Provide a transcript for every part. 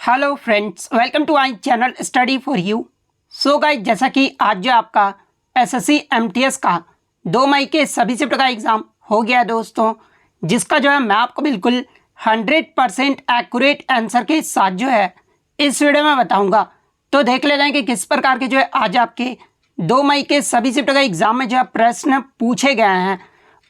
Hello friends, welcome to my channel study for you. So guys, जैसा कि आज जो आपका एसएससी एमटीएस का 2 मई के सभी शिफ्ट का एग्ज़ाम हो गया है दोस्तों, जिसका जो है मैं आपको बिल्कुल 100% एक्यूरेट आंसर के साथ जो है इस वीडियो में बताऊंगा। तो देख ले जाएं कि किस प्रकार के जो है आज आपके 2 मई के सभी शिफ्ट का एग्ज़ाम में जो है प्रश्न पूछे गए हैं।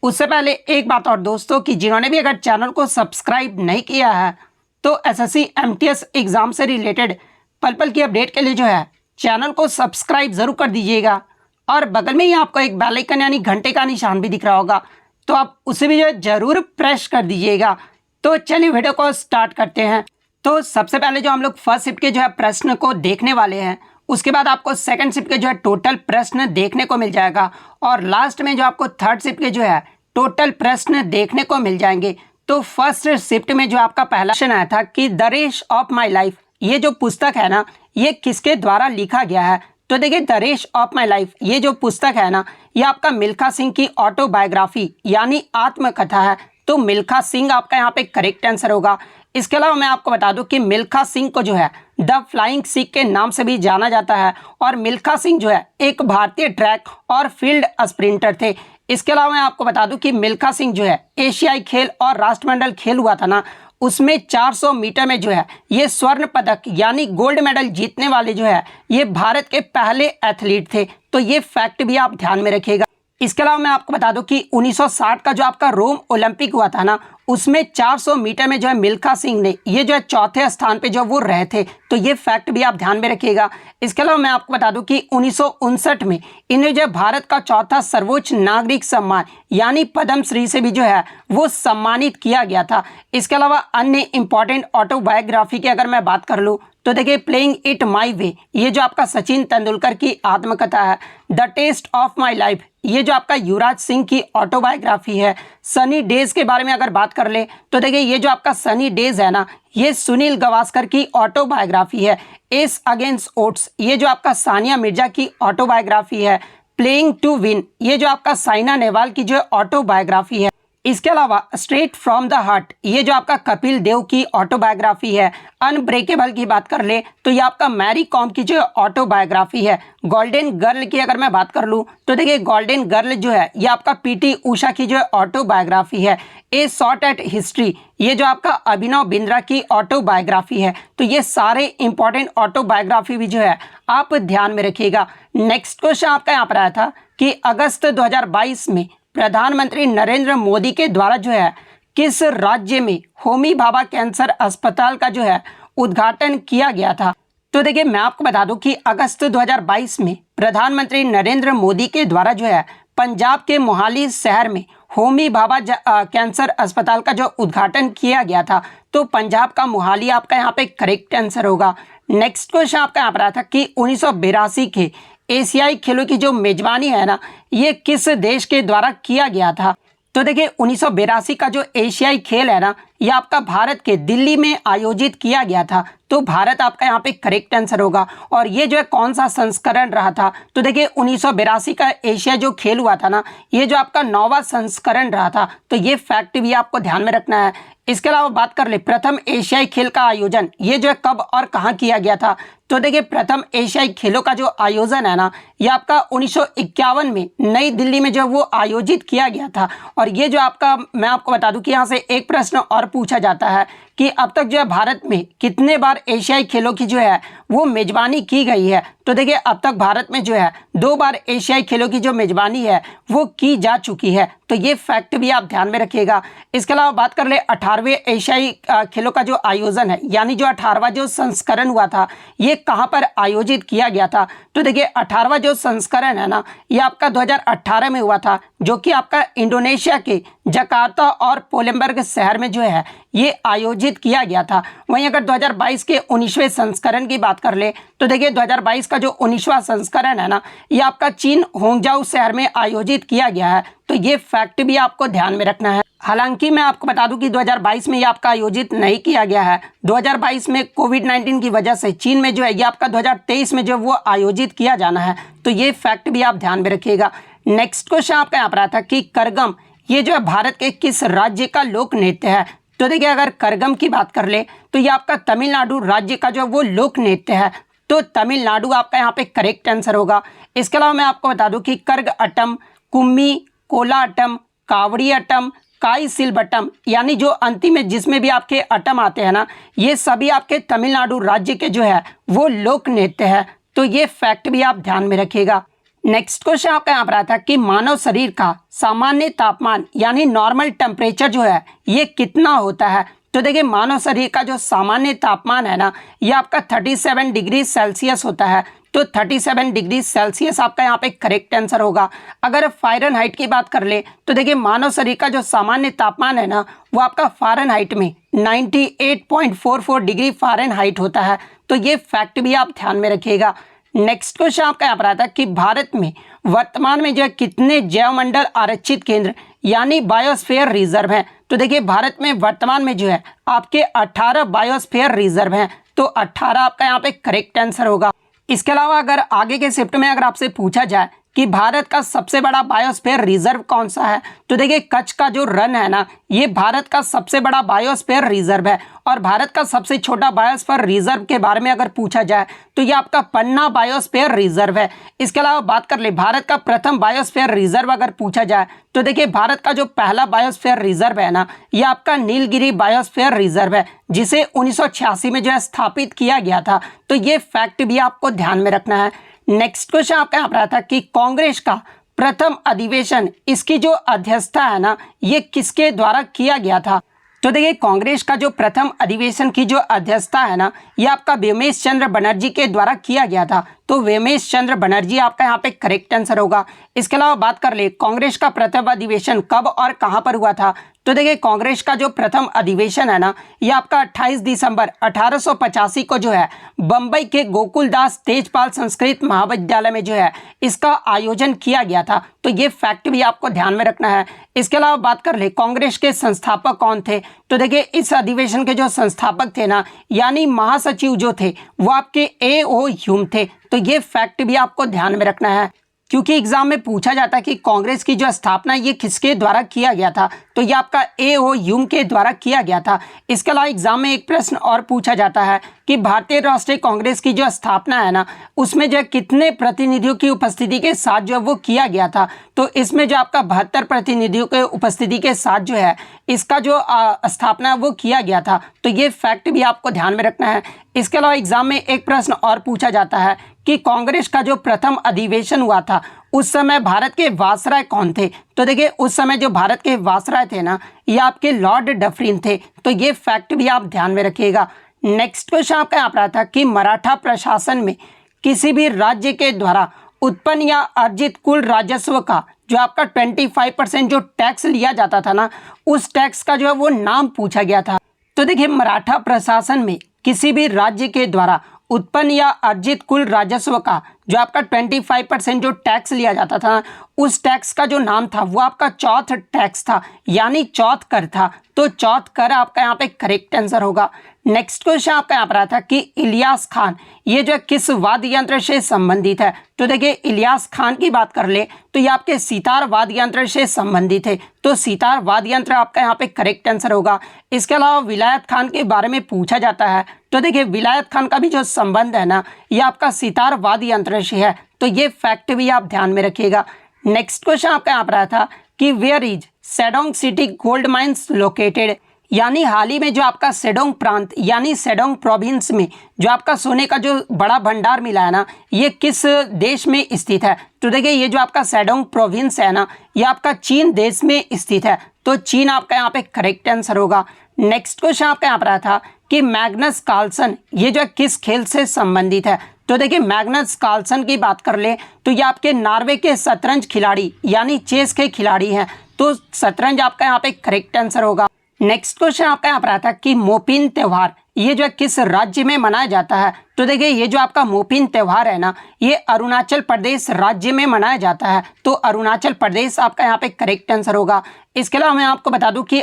उससे पहले एक बात और दोस्तों, कि जिन्होंने भी अगर चैनल को सब्सक्राइब नहीं किया है तो एसएससी एमटीएस एग्ज़ाम से रिलेटेड पल पल की अपडेट के लिए जो है चैनल को सब्सक्राइब ज़रूर कर दीजिएगा। और बगल में ही आपको एक बेल आइकन यानी घंटे का निशान भी दिख रहा होगा, तो आप उसे भी जो है ज़रूर प्रेस कर दीजिएगा। तो चलिए वीडियो को स्टार्ट करते हैं। तो सबसे पहले जो हम लोग फर्स्ट शिफ्ट के जो है प्रश्न को देखने वाले हैं, उसके बाद आपको सेकंड शिफ्ट के जो है टोटल प्रश्न देखने को मिल जाएगा, और लास्ट में जो आपको थर्ड शिफ्ट के जो है टोटल प्रश्न देखने को मिल जाएंगे। तो फर्स्ट शिफ्ट में जो आपका पहला क्वेश्चन आया था कि the race of my life, ये जो पुस्तक है ना, ये किसके द्वारा लिखा गया है। तो देखिए, the race of my life ये जो पुस्तक है ना, ये आपका मिल्खा सिंह की ऑटोबायोग्राफी यानी आत्मकथा है। तो मिल्खा सिंह आपका यहाँ पे करेक्ट आंसर होगा। इसके अलावा मैं आपको बता दूं कि मिल्खा सिंह को जो है द फ्लाइंग सिख के नाम से भी जाना जाता है, और मिल्खा सिंह जो है एक भारतीय ट्रैक और फील्ड स्प्रिंटर थे। इसके अलावा मैं आपको बता दूं कि मिल्खा सिंह जो है एशियाई खेल और राष्ट्रमंडल खेल हुआ था ना, उसमें 400 मीटर में जो है ये स्वर्ण पदक यानी गोल्ड मेडल जीतने वाले जो है ये भारत के पहले एथलीट थे। तो ये फैक्ट भी आप ध्यान में रखिएगा। इसके अलावा मैं आपको बता दूं कि 1960 का जो आपका रोम ओलंपिक हुआ था ना, उसमें 400 मीटर में जो है मिल्खा सिंह ने ये जो है चौथे स्थान पे जो वो रहे थे। तो ये फैक्ट भी आप ध्यान में रखिएगा। इसके अलावा मैं आपको बता दूं कि 1959 में इन्हें जो है भारत का चौथा सर्वोच्च नागरिक सम्मान यानी पद्म श्री से भी जो है वो सम्मानित किया गया था। इसके अलावा अन्य इंपॉर्टेंट ऑटोबायोग्राफी की अगर मैं बात कर लूँ तो देखिए, प्लेइंग इट माई वे ये जो आपका सचिन तेंदुलकर की आत्मकथा है। The test of my life ये जो आपका युवराज सिंह की ऑटोबायोग्राफी है। सनी डेज के बारे में अगर बात कर ले तो देखिए, ये जो आपका सनी डेज है ना, ये सुनील गावस्कर की ऑटोबायोग्राफी है। एस अगेंस्ट ओट्स ये जो आपका सानिया मिर्जा की ऑटोबायोग्राफी है। प्लेइंग टू विन ये जो आपका साइना नेहवाल की जो ऑटोबायोग्राफी है। इसके अलावा स्ट्रेट फ्रॉम द हार्ट ये जो आपका कपिल देव की ऑटोबायोग्राफी है। अनब्रेकेबल की बात कर ले तो ये आपका मैरी कॉम की जो ऑटोबायोग्राफी है। गोल्डन गर्ल की अगर मैं बात कर लूँ तो देखिए, गोल्डन गर्ल जो है ये आपका पीटी उषा की जो ऑटोबायोग्राफी है। ए शॉट एट हिस्ट्री ये जो आपका अभिनव बिंद्रा की ऑटोबायोग्राफी है। तो ये सारे इंपॉर्टेंट ऑटोबायोग्राफी भी जो है आप ध्यान में रखिएगा। नेक्स्ट क्वेश्चन आपका यहाँ पर आया था कि अगस्त 2022 में प्रधानमंत्री नरेंद्र मोदी के द्वारा जो है किस राज्य में होमी भाभा कैंसर अस्पताल का जो है उद्घाटन किया गया था। तो देखिए, मैं आपको बता दूं कि अगस्त 2022 में प्रधानमंत्री नरेंद्र मोदी के द्वारा जो है पंजाब के मोहाली शहर में होमी भाभा कैंसर अस्पताल का जो उद्घाटन किया गया था। तो पंजाब का मोहाली आपका यहाँ पे करेक्ट आंसर होगा। नेक्स्ट क्वेश्चन आपका यहाँ पर आया था कि 1982 के एशियाई खेलों की जो मेजबानी है ना, ये किस देश के द्वारा किया गया था। तो देखिए, 1982 का जो एशियाई खेल है ना, ये आपका भारत के दिल्ली में आयोजित किया गया था। तो भारत आपका यहाँ पे करेक्ट आंसर होगा। और ये जो है कौन सा संस्करण रहा था। तो देखिए, 1982 का एशिया जो खेल हुआ था ना, ये जो आपका 9वां संस्करण रहा था। तो ये फैक्ट भी आपको ध्यान में रखना है। इसके अलावा बात कर ले प्रथम एशियाई खेल का आयोजन ये जो है कब और कहाँ किया गया था। तो देखिए, प्रथम एशियाई खेलों का जो आयोजन है ना, ये आपका 1951 में नई दिल्ली में जो वो आयोजित किया गया था। और ये जो आपका मैं आपको बता दूं कि यहाँ से एक प्रश्न और पूछा जाता है कि अब तक जो है भारत में कितने बार एशियाई खेलों की जो है वो मेजबानी की गई है। तो देखिए, अब तक भारत में जो है 2 बार एशियाई खेलों की जो मेजबानी है वो की जा चुकी है। तो ये फैक्ट भी आप ध्यान में रखिएगा। इसके अलावा बात कर ले 18वें एशियाई खेलों का जो आयोजन है, यानी जो 18वां जो संस्करण हुआ था, ये कहाँ पर आयोजित किया गया था। तो देखिए, 18वां जो संस्करण है ना, ये आपका 2018 में हुआ था, जो कि आपका इंडोनेशिया के जकार्ता और पोलैंडबर्ग शहर में जो है ये आयोजित किया गया था। वहीं अगर 2022 के 19वें संस्करण की बात कर ले तो देखिए, 2022 का जो 19वां संस्करण है ना, ये आपका चीन होंगजाऊ शहर में आयोजित किया गया है। तो ये फैक्ट भी आपको ध्यान में रखना है। हालांकि मैं आपको बता दूं कि 2022 में ये आपका आयोजित नहीं किया गया है। 2022 में कोविड-19 की वजह से चीन में जो है ये आपका 2023 में जो वो आयोजित किया जाना है। तो ये फैक्ट भी आप ध्यान में रखिएगा। नेक्स्ट क्वेश्चन आपका यहाँ पर आता है कि करगम ये जो है भारत के किस राज्य का लोक नृत्य है। तो देखिए अगर करगम की बात कर ले तो ये आपका तमिलनाडु राज्य का जो वो लोक नृत्य है, तो तमिलनाडु आपका यहाँ पे करेक्ट आंसर होगा। इसके अलावा मैं आपको बता दूं कि कर्ग अट्टम, कुम्मी, कोलाअट्टम, कावड़ी अट्टम, काई सिलबट्टम, यानी जो अंतिम में जिसमें भी आपके अट्टम आते हैं ना, ये सभी आपके तमिलनाडु राज्य के जो है वो लोक नृत्य है। तो ये फैक्ट भी आप ध्यान में रखिएगा। नेक्स्ट क्वेश्चन आपका यहाँ पर आता है कि मानव शरीर का सामान्य तापमान यानी नॉर्मल टेम्परेचर जो है ये कितना होता है। तो देखिए मानव शरीर का जो सामान्य तापमान है ना, ये आपका 37 डिग्री सेल्सियस होता है। तो 37 डिग्री सेल्सियस आपका यहाँ पे करेक्ट आंसर होगा। अगर फ़ारेनहाइट की बात कर ले तो देखिए मानव शरीर का जो सामान्य तापमान है ना, वो आपका फ़ारेनहाइट में 98.44 डिग्री फ़ारेनहाइट होता है। तो ये फैक्ट भी आप ध्यान में रखिएगा। नेक्स्ट क्वेश्चन आपका यहाँ पर आता है कि भारत में वर्तमान में जो है कितने जैवमंडल आरक्षित केंद्र यानी बायोस्फीयर रिजर्व हैं। तो देखिए भारत में वर्तमान में जो है आपके 18 बायोस्फीयर रिजर्व हैं। तो 18 आपका यहाँ पे करेक्ट आंसर होगा। इसके अलावा अगर आगे के शिफ्ट में अगर आपसे पूछा जाए कि भारत का सबसे बड़ा बायोस्फीयर रिजर्व कौन सा है, तो देखिए कच्छ का जो रण है ना, ये भारत का सबसे बड़ा बायोस्फीयर रिजर्व है। और भारत का सबसे छोटा बायोस्फीयर रिजर्व के बारे में अगर पूछा जाए तो ये आपका पन्ना बायोस्फीयर रिजर्व है। इसके अलावा बात कर ले भारत का प्रथम बायोस्फीयर रिजर्व अगर पूछा जाए तो देखिए भारत का जो पहला बायोस्फीयर रिजर्व है ना, ये आपका नीलगिरी बायोस्फीयर रिजर्व है, जिसे 1986 में जो है स्थापित किया गया था। तो ये फैक्ट भी आपको ध्यान में रखना है। नेक्स्ट क्वेश्चन आपका यहाँ पर आता कि कांग्रेस का प्रथम अधिवेशन, इसकी जो अध्यक्षता है ना, ये किसके द्वारा किया गया था। तो देखिए कांग्रेस का जो प्रथम अधिवेशन की जो अध्यक्षता है ना, ये आपका व्योमेश चंद्र बनर्जी के द्वारा किया गया था। तो व्योमेश चंद्र बनर्जी आपका यहाँ पे करेक्ट आंसर होगा। इसके अलावा बात कर ले कांग्रेस का प्रथम अधिवेशन कब और कहाँ पर हुआ था। तो देखिए कांग्रेस का जो प्रथम अधिवेशन है ना, ये आपका 28 दिसंबर 1885 को जो है बम्बई के गोकुलदास तेजपाल संस्कृत महाविद्यालय में जो है इसका आयोजन किया गया था। तो ये फैक्ट भी आपको ध्यान में रखना है। इसके अलावा बात कर ले कांग्रेस के संस्थापक कौन थे। तो देखिए इस अधिवेशन के जो संस्थापक थे ना, यानी महासचिव जो थे वो आपके A.O. ह्यूम थे। तो ये फैक्ट भी आपको ध्यान में रखना है, क्योंकि एग्जाम में पूछा जाता है कि कांग्रेस की जो स्थापना ये किसके द्वारा किया गया था। तो ये आपका A.O. ह्यूम के द्वारा किया गया था। इसके अलावा एग्जाम में एक प्रश्न और पूछा जाता है कि भारतीय राष्ट्रीय कांग्रेस की जो स्थापना है ना, उसमें जो है कितने प्रतिनिधियों की उपस्थिति के साथ जो वो किया गया था। तो इसमें जो आपका 72 प्रतिनिधियों के उपस्थिति के साथ जो है इसका जो स्थापना वो किया गया था। तो ये फैक्ट भी आपको ध्यान में रखना है। इसके अलावा एग्जाम में एक प्रश्न और पूछा जाता है कि कांग्रेस का जो प्रथम अधिवेशन हुआ था उस समय भारत के वायसराय कौन थे। तो देखिए उस समय जो भारत के वायसराय थे ना, ये आपके लॉर्ड डफरिन थे। तो ये फैक्ट भी आप ध्यान में रखिएगा। नेक्स्ट क्वेश्चन आपका यहाँ पर आता है कि मराठा प्रशासन में किसी भी राज्य के द्वारा उत्पन्न या अर्जित कुल राजस्व का जो आपका 25% जो टैक्स लिया जाता था ना, उस टैक्स का जो है वो नाम पूछा गया था। तो देखिए मराठा प्रशासन में किसी भी राज्य के द्वारा उत्पन्न या अर्जित कुल राजस्व का जो आपका 25% जो टैक्स लिया जाता था, उस टैक्स का जो नाम था वो आपका चौथ टैक्स था, यानी चौथ कर था। तो चौथ कर आपका यहाँ पे करेक्ट आंसर होगा। नेक्स्ट क्वेश्चन आपका यहाँ पर आता कि इलियास खान ये जो किस वाद्य यंत्र से संबंधित है। तो देखिए इलियास खान की बात कर ले तो ये आपके सितार वाद्य यंत्र से संबंधित है। तो सितार वाद्य यंत्र आपका यहाँ पे करेक्ट आंसर होगा। इसके अलावा विलायत खान के बारे में पूछा जाता है। तो देखिए विलायत खान का भी जो संबंध है ना, ये आपका सितार वाद्य यंत्र से है। तो ये फैक्ट भी आप ध्यान में रखिएगा। नेक्स्ट क्वेश्चन आपका यहाँ पर आया था कि where is Sedong city gold mines located, यानी हाल ही में जो आपका सेडोंग प्रांत यानी सेडोंग प्रोविंस में जो आपका सोने का जो बड़ा भंडार मिला है ना, ये किस देश में स्थित है। तो देखिए ये जो आपका सेडोंग प्रोविंस है ना, ये आपका चीन देश में स्थित है। तो चीन आपका यहाँ पे करेक्ट आंसर होगा। नेक्स्ट क्वेश्चन आपका यहाँ पर आया था कि मैग्नस कार्लसन ये जो किस खेल से संबंधित है। तो देखिए मैग्नस कार्लसन की बात कर ले तो ये आपके नॉर्वे के शतरंज खिलाड़ी यानी चेस के खिलाड़ी हैं। तो शतरंज आपका यहाँ पे करेक्ट आंसर होगा। नेक्स्ट क्वेश्चन आपका यहाँ पर आता है कि मोपिन त्योहार ये जो किस राज्य में मनाया जाता है। तो देखिए ये जो आपका मोपिन त्योहार है ना, ये अरुणाचल प्रदेश राज्य में मनाया जाता है। तो अरुणाचल प्रदेश आपका यहाँ पे करेक्ट आंसर होगा। इसके अलावा मैं आपको बता दूं कि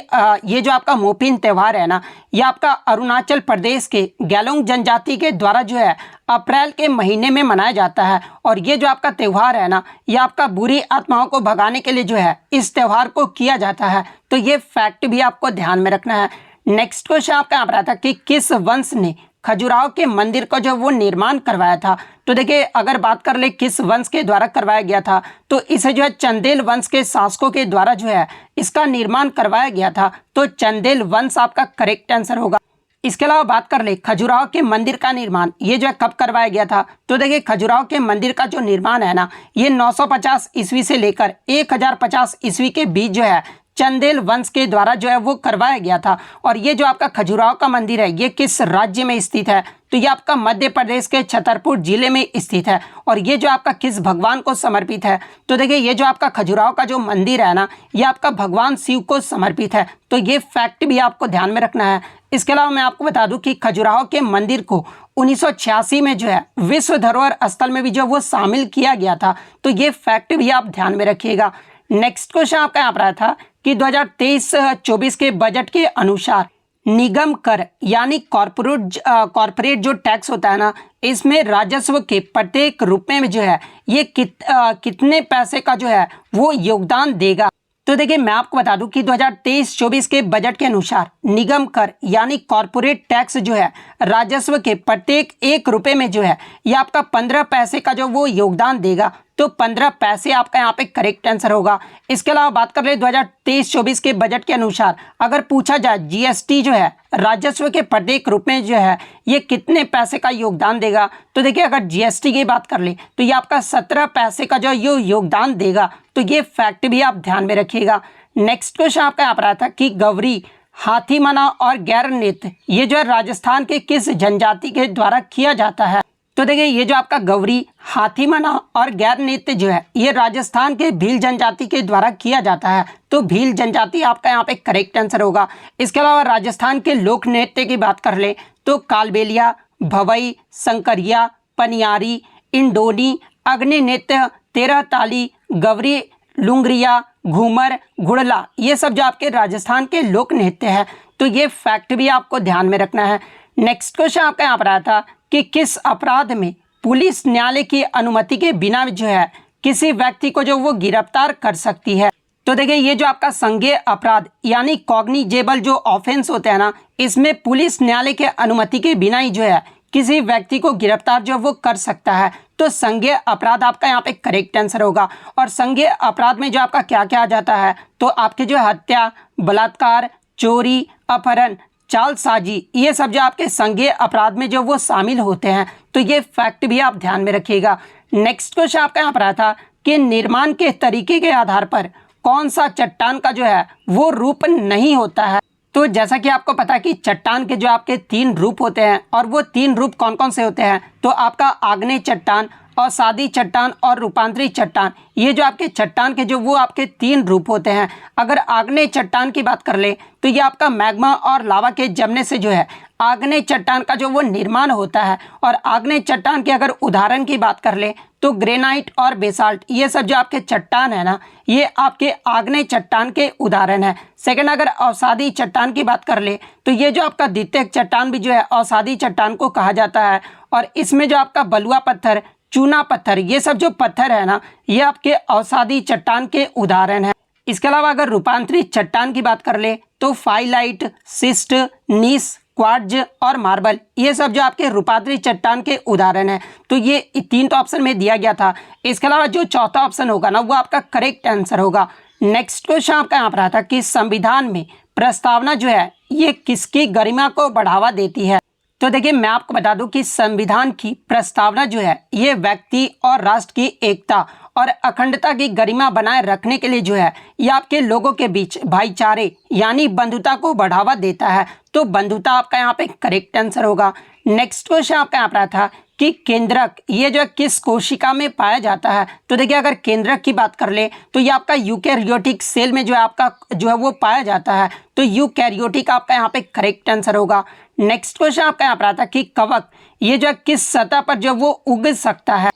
ये जो आपका मोपिन त्योहार है ना, ये आपका अरुणाचल प्रदेश के गैलोंग जनजाति के द्वारा जो है अप्रैल के महीने में मनाया जाता है। और ये जो आपका त्यौहार है ना, ये आपका बुरी आत्माओं को भगाने के लिए जो है इस त्यौहार को किया जाता है। तो ये फैक्ट भी आपको ध्यान में रखना है। नेक्स्ट क्वेश्चन आपका यहाँ पर आता है कि किस वंश ने खजुराहो के मंदिर को जो वो निर्माण करवाया था। तो देखिए अगर बात कर ले किस वंश के द्वारा करवाया गया था तो इसे जो है चंदेल वंश के शासकों के द्वारा जो है इसका निर्माण करवाया गया था। तो चंदेल वंश आपका करेक्ट आंसर होगा। इसके अलावा बात कर ले खजुराहो के मंदिर का निर्माण ये जो है कब करवाया गया था। तो देखिए खजुराहो के मंदिर का जो निर्माण है ना ये 950 ईस्वी से लेकर 1050 ईस्वी के बीच जो है चंदेल वंश के द्वारा जो है वो करवाया गया था। और ये जो आपका खजुराहो का मंदिर है ये किस राज्य में स्थित है। तो ये आपका मध्य प्रदेश के छतरपुर जिले में स्थित है। और ये जो आपका किस भगवान को समर्पित है। तो देखिए ये जो आपका खजुराहो का जो मंदिर है ना ये आपका भगवान शिव को समर्पित है। तो ये फैक्ट भी आपको ध्यान में रखना है। इसके अलावा मैं आपको बता दूं कि खजुराहो के मंदिर को 1986 में जो है विश्व धरोहर स्थल में भी जो वो शामिल किया गया था। तो ये फैक्ट भी आप ध्यान में रखिएगा। नेक्स्ट क्वेश्चन आपका यहाँ पर आया था कि 2023-24 के बजट के अनुसार निगम कर यानी कॉर्पोरेट जो टैक्स होता है ना इसमें राजस्व के प्रत्येक रुपए में जो है ये कितने पैसे का जो है वो योगदान देगा। तो देखिए मैं आपको बता दूं कि 2023-24 के बजट के अनुसार निगम कर यानी कॉर्पोरेट टैक्स जो है राजस्व के प्रत्येक 1 रुपए में जो है ये आपका 15 पैसे का जो वो योगदान देगा। तो 15 पैसे आपका यहाँ पे करेक्ट आंसर होगा। इसके अलावा बात कर ले 2023-24 के बजट के अनुसार अगर पूछा जाए जीएसटी जो है राजस्व के प्रत्येक रुपए में जो है ये कितने पैसे का योगदान देगा। तो देखिए अगर जीएसटी की बात कर ले तो ये आपका 17 पैसे का जो ये योगदान देगा। तो ये फैक्ट भी आप ध्यान में रखिएगा। नेक्स्ट क्वेश्चन आपका यहाँ पर आया था कि गौरी हाथीमना और गैर नृत्य ये जो है राजस्थान के किस जनजाति के द्वारा किया जाता है। तो देखिए ये जो आपका गौरी हाथीमना और गैर नृत्य जो है ये राजस्थान के भील जनजाति के द्वारा किया जाता है। तो भील जनजाति आपका यहाँ पे करेक्ट आंसर होगा। इसके अलावा राजस्थान के लोक नृत्य की बात कर ले तो कालबेलिया, भवई, शंकरिया, पनियारी, इंडोनी, अग्नि नृत्य, तेरह ताली, गवरी, लुंगरिया, घूमर, घुड़ला ये सब जो आपके राजस्थान के लोक नृत्य है। तो ये फैक्ट भी आपको ध्यान में रखना है। नेक्स्ट क्वेश्चन आपका यहाँ पर आया था कि किस अपराध में पुलिस न्यायालय की अनुमति के बिना जो है किसी व्यक्ति को जो वो गिरफ्तार कर सकती है। तो देखिए ये जो आपका संज्ञेय अपराध यानी कॉग्निजेबल जो ऑफेंस होते हैं ना इसमें पुलिस न्यायालय के अनुमति के बिना ही जो है किसी व्यक्ति को गिरफ्तार जो वो कर सकता है। तो संज्ञेय अपराध आपका यहाँ पे करेक्ट आंसर होगा। और संज्ञेय अपराध में जो आपका क्या क्या आ जाता है तो आपके जो हत्या, बलात्कार, चोरी, अपहरण, चालसाजी ये सब जो आपके संज्ञेय अपराध में जो वो शामिल होते हैं। तो ये फैक्ट भी आप ध्यान में रखिएगा। नेक्स्ट क्वेश्चन आपका यहाँ पर आया था कि निर्माण के तरीके के आधार पर कौन सा चट्टान का जो है वो रूप नहीं होता है। तो जैसा कि आपको पता है कि चट्टान के जो आपके 3 रूप होते हैं और वो 3 रूप कौन कौन से होते हैं। तो आपका आग्नेय चट्टान, अवसादी चट्टान और रूपांतरित चट्टान ये जो आपके चट्टान के जो वो आपके 3 रूप होते हैं। अगर आग्नेय चट्टान की बात कर ले तो ये आपका मैग्मा और लावा के जमने से जो है आग्नेय चट्टान का जो वो निर्माण होता है। और आग्नेय चट्टान के अगर उदाहरण की बात कर ले तो ग्रेनाइट और बेसाल्ट ये सब जो आपके चट्टान है ना ये आपके आग्नेय चट्टान के उदाहरण है। सेकंड अगर अवसादी चट्टान की बात कर ले तो ये जो आपका द्वितीयक चट्टान भी जो है अवसादी चट्टान को कहा जाता है। और इसमें जो आपका बलुआ पत्थर, चूना पत्थर ये सब जो पत्थर है ना ये आपके अवसादी चट्टान के उदाहरण है। इसके अलावा अगर रूपांतरित चट्टान की बात कर ले तो फाइलाइट, सिस्ट, नीस, क्वार्ट्ज और मार्बल ये सब जो आपके रूपांतरित चट्टान के उदाहरण है। तो ये 3 तो ऑप्शन में दिया गया था। इसके अलावा जो चौथा ऑप्शन होगा ना वो आपका करेक्ट आंसर होगा। नेक्स्ट क्वेश्चन आपका यहाँ पर आता है कि संविधान में प्रस्तावना जो है ये किसकी गरिमा को बढ़ावा देती है। तो देखिए मैं आपको बता दूं कि संविधान की प्रस्तावना जो है ये व्यक्ति और राष्ट्र की एकता और अखंडता की गरिमा बनाए रखने के लिए जो है ये आपके लोगों के बीच भाईचारे यानी बंधुता को बढ़ावा देता है। तो बंधुता आपका यहाँ पे करेक्ट आंसर होगा। नेक्स्ट क्वेश्चन आपका यहाँ पर था कि केंद्रक ये जो किस कोशिका में पाया जाता है। तो देखिए अगर केंद्रक की बात कर ले तो ये आपका यूकैरियोटिक सेल में जो है आपका जो है वो पाया जाता है। तो यूकैरियोटिक आपका यहाँ पे करेक्ट आंसर होगा। नेक्स्ट क्वेश्चन आपका यहाँ पर आता है कि कवक ये जो है किस सतह पर जो वो उग सकता है।